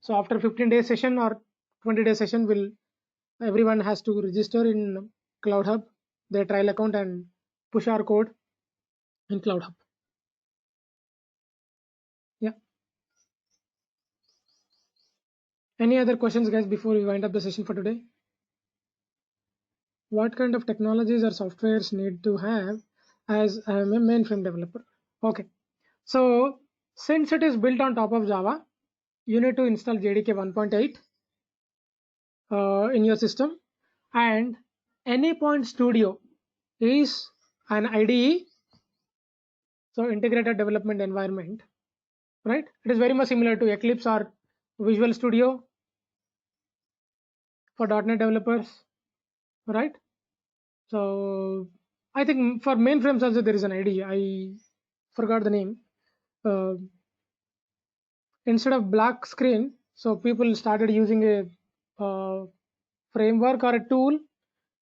So after 15 days session or 20-day session, everyone has to register in Cloud Hub, their trial account, and push our code in Cloud Hub. Yeah. Any other questions, guys, before we wind up the session for today? What kind of technologies or softwares need to have as I am a mainframe developer? Okay. So since it is built on top of Java, you need to install JDK 1.8 in your system, and Anypoint Studio is an IDE, so integrated development environment, right? It is very much similar to Eclipse or Visual Studio for .NET developers, right? So I think for mainframes also there is an IDE. I forgot the name. Instead of black screen, so people started using a framework or a tool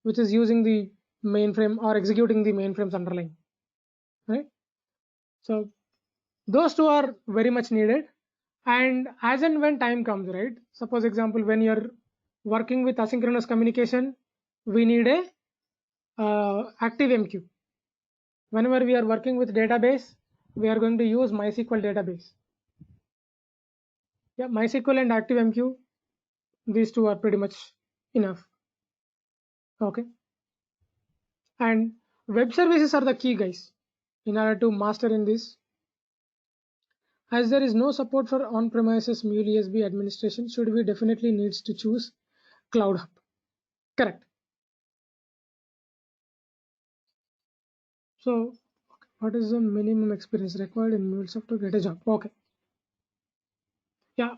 which is using the mainframe or executing the mainframe's underlying, right? So those two are very much needed, and as and when time comes, right? Suppose example, when you're working with asynchronous communication, we need a ActiveMQ. Whenever we are working with database, we are going to use MySQL database. Yeah, MySQL and ActiveMQ, these two are pretty much enough. Okay. And web services are the key, guys, in order to master in this. As there is no support for on-premises Mule ESB administration, should we definitely needs to choose Cloud Hub. Correct. So what is the minimum experience required in MuleSoft to get a job? Okay. Yeah.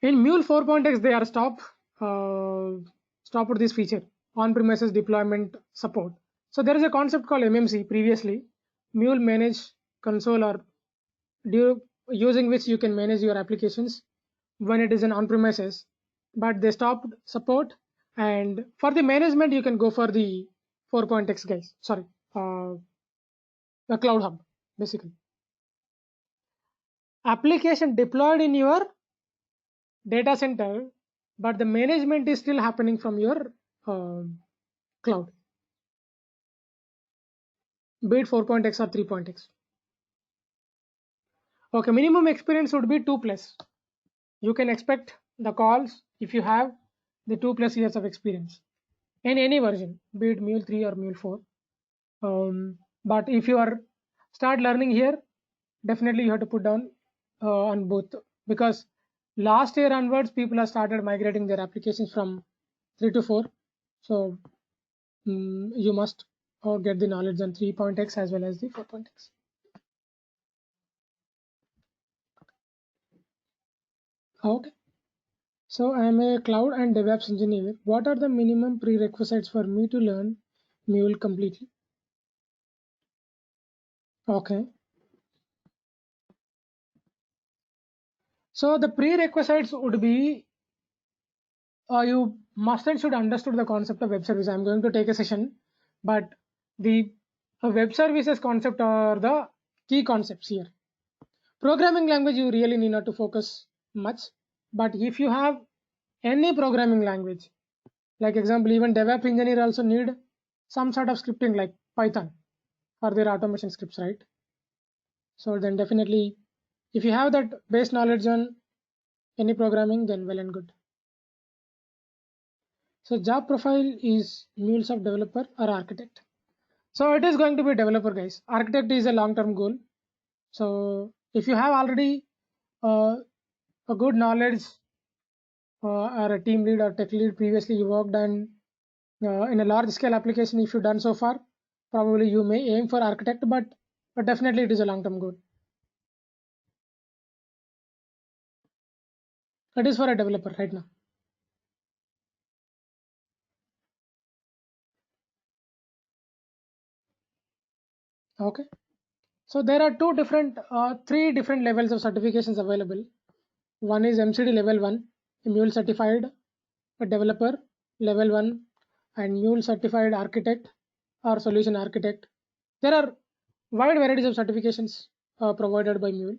In Mule 4.x, they are stopped this feature, on-premises deployment support. So there is a concept called MMC previously, Mule Manage Console, or using which you can manage your applications when it is in on-premises, but they stopped support. And for the management, you can go for the 4.x guys. Sorry, the Cloud Hub, basically. Application deployed in your data center, but the management is still happening from your cloud, be it 4.x or 3.x. Okay, minimum experience would be 2+. You can expect the calls if you have the 2+ years of experience in any version, be it Mule 3 or Mule 4. But if you are start learning here, definitely you have to put down on both, because last year onwards people have started migrating their applications from 3 to 4. So you must get the knowledge on 3.x as well as the 4.x. Okay. So I am a cloud and DevOps engineer. What are the minimum prerequisites for me to learn Mule completely? Okay. So the prerequisites would be you must and should understood the concept of web service. I'm going to take a session, but the web services concept are the key concepts here. Programming language you really need not to focus much, but if you have any programming language, like example, even DevOps engineer also need some sort of scripting like Python for their automation scripts, right? So then definitely, if you have that base knowledge on any programming, then well and good. So job profile is MuleSoft developer or architect. So it is going to be developer, guys. Architect is a long-term goal. So if you have already a good knowledge or a team lead or tech lead, previously you worked on in a large scale application, if you've done so far, probably you may aim for architect, but definitely it is a long-term goal. It is for a developer right now. Okay. So there are three different levels of certifications available. One is MCD level 1, Mule certified developer level 1, and Mule certified architect or solution architect. There are wide varieties of certifications provided by Mule.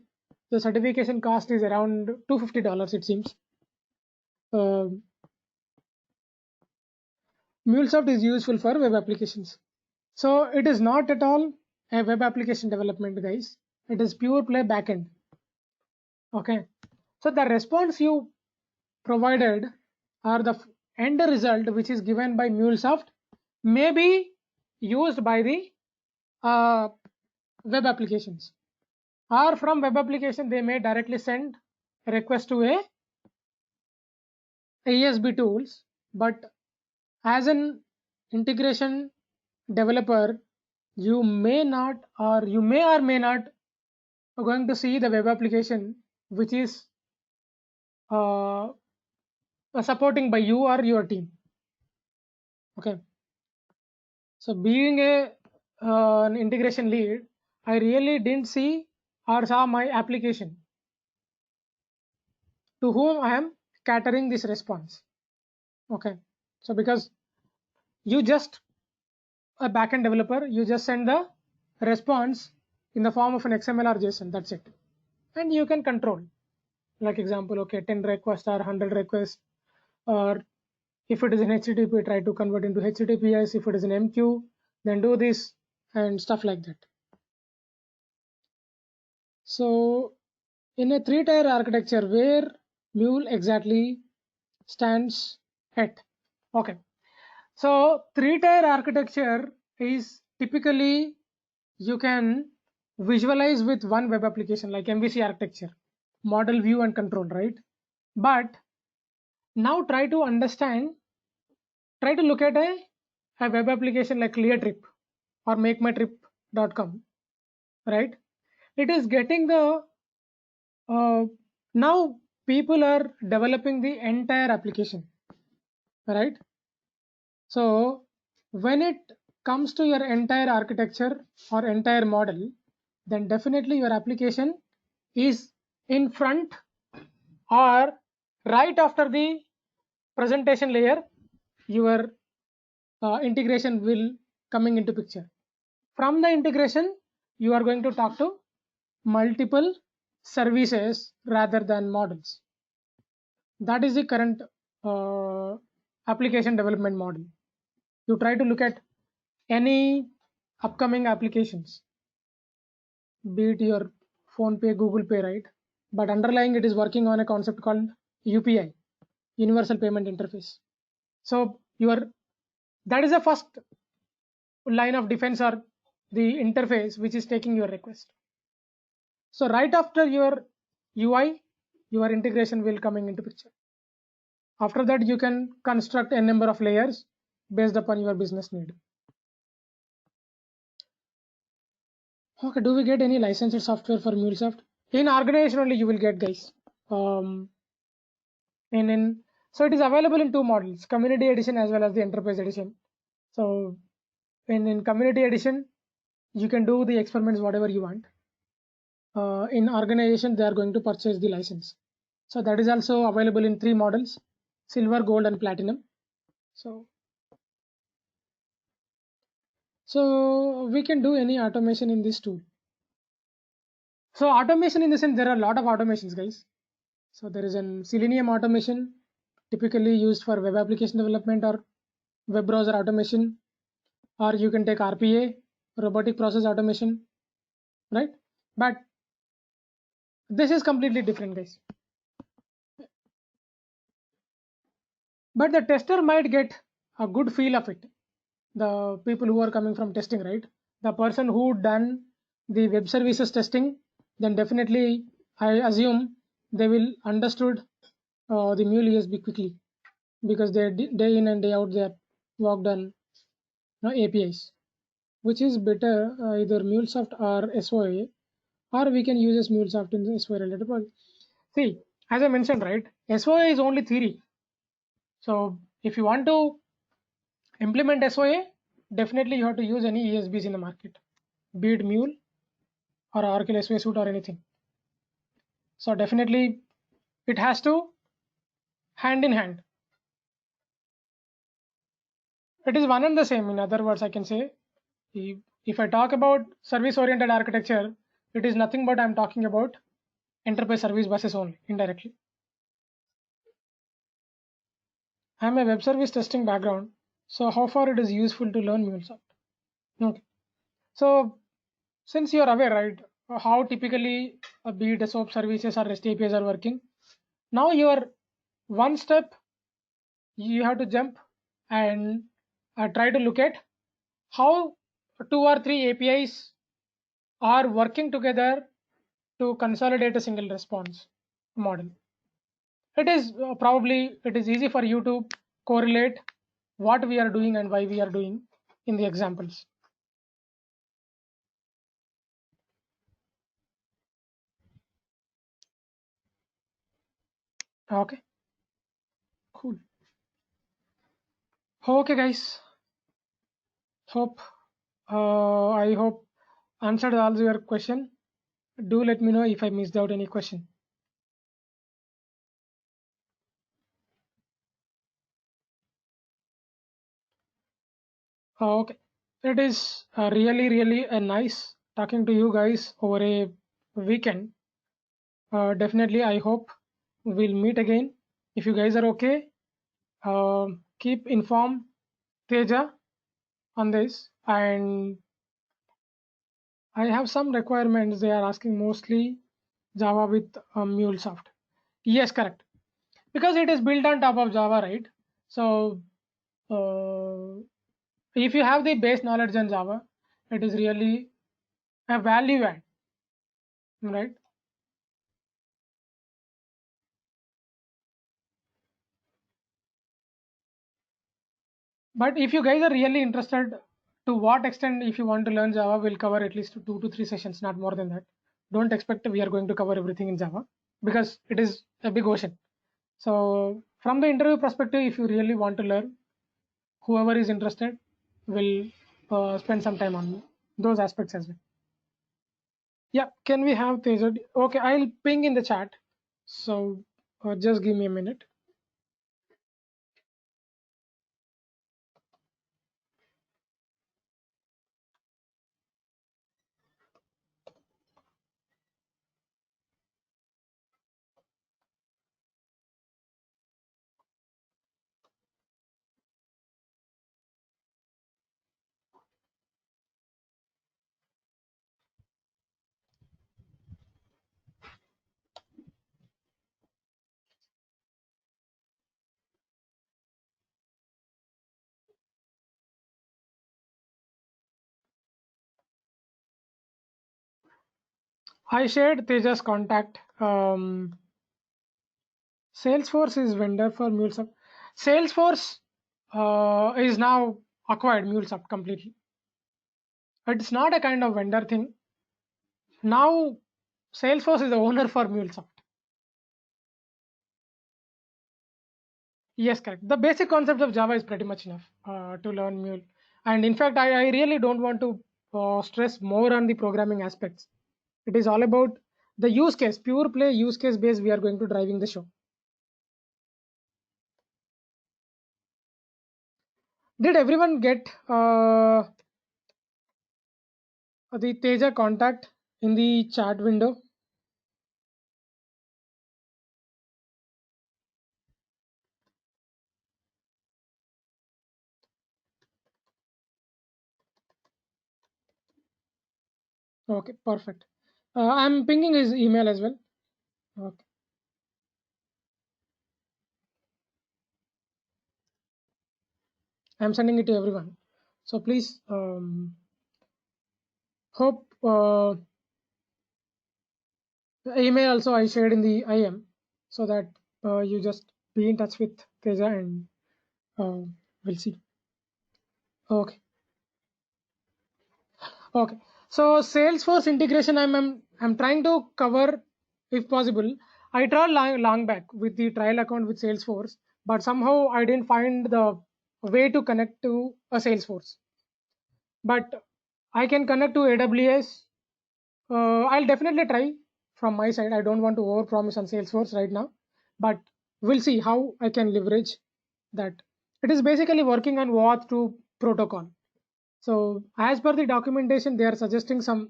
The certification cost is around $250, it seems. MuleSoft is useful for web applications. So it is not at all a web application development, guys. It is pure play backend. Okay. So the response you provided or the end result which is given by MuleSoft may be used by the web applications, or from web application they may directly send a request to a ASB tools, but as an integration developer you may not, or you may or may not going to see the web application which is supporting by you or your team. Okay. So being an integration lead, I really didn't see or saw my application to whom I am catering this response. Okay. So because you just a backend developer, you just send the response in the form of an XML or JSON. That's it, and you can control. Like example, okay, 10 requests or 100 requests, or if it is an HTTP, try to convert into HTTPS. If it is an MQ, then do this and stuff like that. So in a 3-tier architecture, where Mule exactly stands at? Okay. So 3-tier architecture is typically you can visualize with one web application like MVC architecture, model, view, and control, right? But now try to look at a web application like ClearTrip or MakeMyTrip.com, right? It is getting the now people are developing the entire application, right? So when it comes to your entire architecture or entire model, then definitely your application is in front or right after the presentation layer. Your integration will coming into picture. From the integration, you are going to talk to multiple services rather than models. That is the current application development model. You try to look at any upcoming applications, be it your phone pay, Google Pay, right? But underlying it is working on a concept called UPI, Universal Payment Interface. So that is the first line of defense or the interface which is taking your request. So right after your UI, your integration will coming into picture. After that, you can construct a number of layers based upon your business need. Okay, do we get any licensed software for MuleSoft? In organization only you will get, guys. So it is available in two models, community edition as well as the enterprise edition. So in community edition, you can do the experiments whatever you want. In organization, they are going to purchase the license. So that is also available in three models, silver, gold, and platinum. So we can do any automation in this tool. So automation in the sense, there are a lot of automations, guys. So there is an Selenium automation typically used for web application development or web browser automation, or you can take RPA, robotic process automation, right? But this is completely different, guys. But the tester might get a good feel of it. The people who are coming from testing, right? The person who done the web services testing, then definitely I assume they will understood the Mule USB quickly, because they day in and day out they are worked on APIs, which is better either MuleSoft or SOA, or we can use MuleSoft in the SOA related project. See, as I mentioned, right, SOA is only theory. So if you want to implement SOA, definitely you have to use any ESBs in the market, be it Mule or Oracle SOA suite or anything. So definitely it has to hand in hand. It is one and the same. In other words, I can say, if I talk about service oriented architecture, it is nothing but I'm talking about enterprise service buses only indirectly. I'm a web service testing background, so how far it is useful to learn MuleSoft? Okay. So since you are aware, right, how typically be it SOAP services or REST APIs are working, now you are one step, you have to jump and try to look at how two or three APIs are working together to consolidate a single response model. It is probably it is easy for you to correlate what we are doing and why we are doing in the examples. Okay, cool. Okay, guys. I hope answered all your question. Do let me know if I missed out any question. Okay, it is really a nice talking to you guys over a weekend. Definitely, I hope we'll meet again. If you guys are okay, keep inform Teja on this. And I have some requirements. They are asking mostly Java with MuleSoft. Yes, correct. Because it is built on top of Java, right? So if you have the base knowledge in Java, it is really a value add, right? But if you guys are really interested, to what extent if you want to learn Java, we'll cover at least 2 to 3 sessions, not more than that. Don't expect we are going to cover everything in Java, because it is a big ocean. So from the interview perspective, if you really want to learn, whoever is interested will spend some time on those aspects as well. Yeah, can we have Teja? Okay, I'll ping in the chat. So just give me a minute. I shared Teja's contact. Salesforce is vendor for MuleSoft. Salesforce is now acquired MuleSoft completely. It's not a kind of vendor thing. Now Salesforce is the owner for MuleSoft. Yes, correct. The basic concept of Java is pretty much enough to learn Mule. And in fact, I really don't want to stress more on the programming aspects. It is all about the use case, pure play use case base. We are going to driving the show. Did everyone get the Teja contact in the chat window? Okay, perfect. I'm pinging his email as well. Okay. I'm sending it to everyone. So please hope the email also I shared in the IM so that you just be in touch with Teja and we'll see. Okay. Okay. So Salesforce integration I'm trying to cover if possible. I tried long back with the trial account with Salesforce, but somehow I didn't find the way to connect to a Salesforce. But I can connect to AWS. I'll definitely try from my side. I don't want to overpromise on Salesforce right now, but we'll see how I can leverage that. It is basically working on OAuth 2 protocol. So as per the documentation, they are suggesting some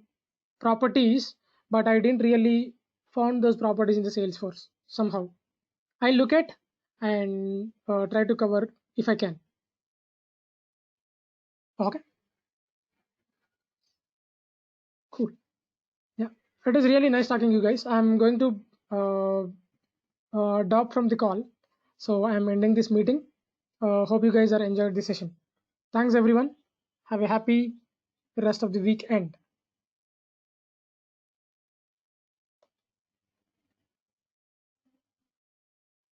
properties, but I didn't really found those properties in the Salesforce somehow. I look at and try to cover if I can. Okay, cool. Yeah, it is really nice talking to you guys. I'm going to drop from the call, so I'm ending this meeting. Hope you guys are enjoyed the session. Thanks everyone. Have a happy rest of the weekend.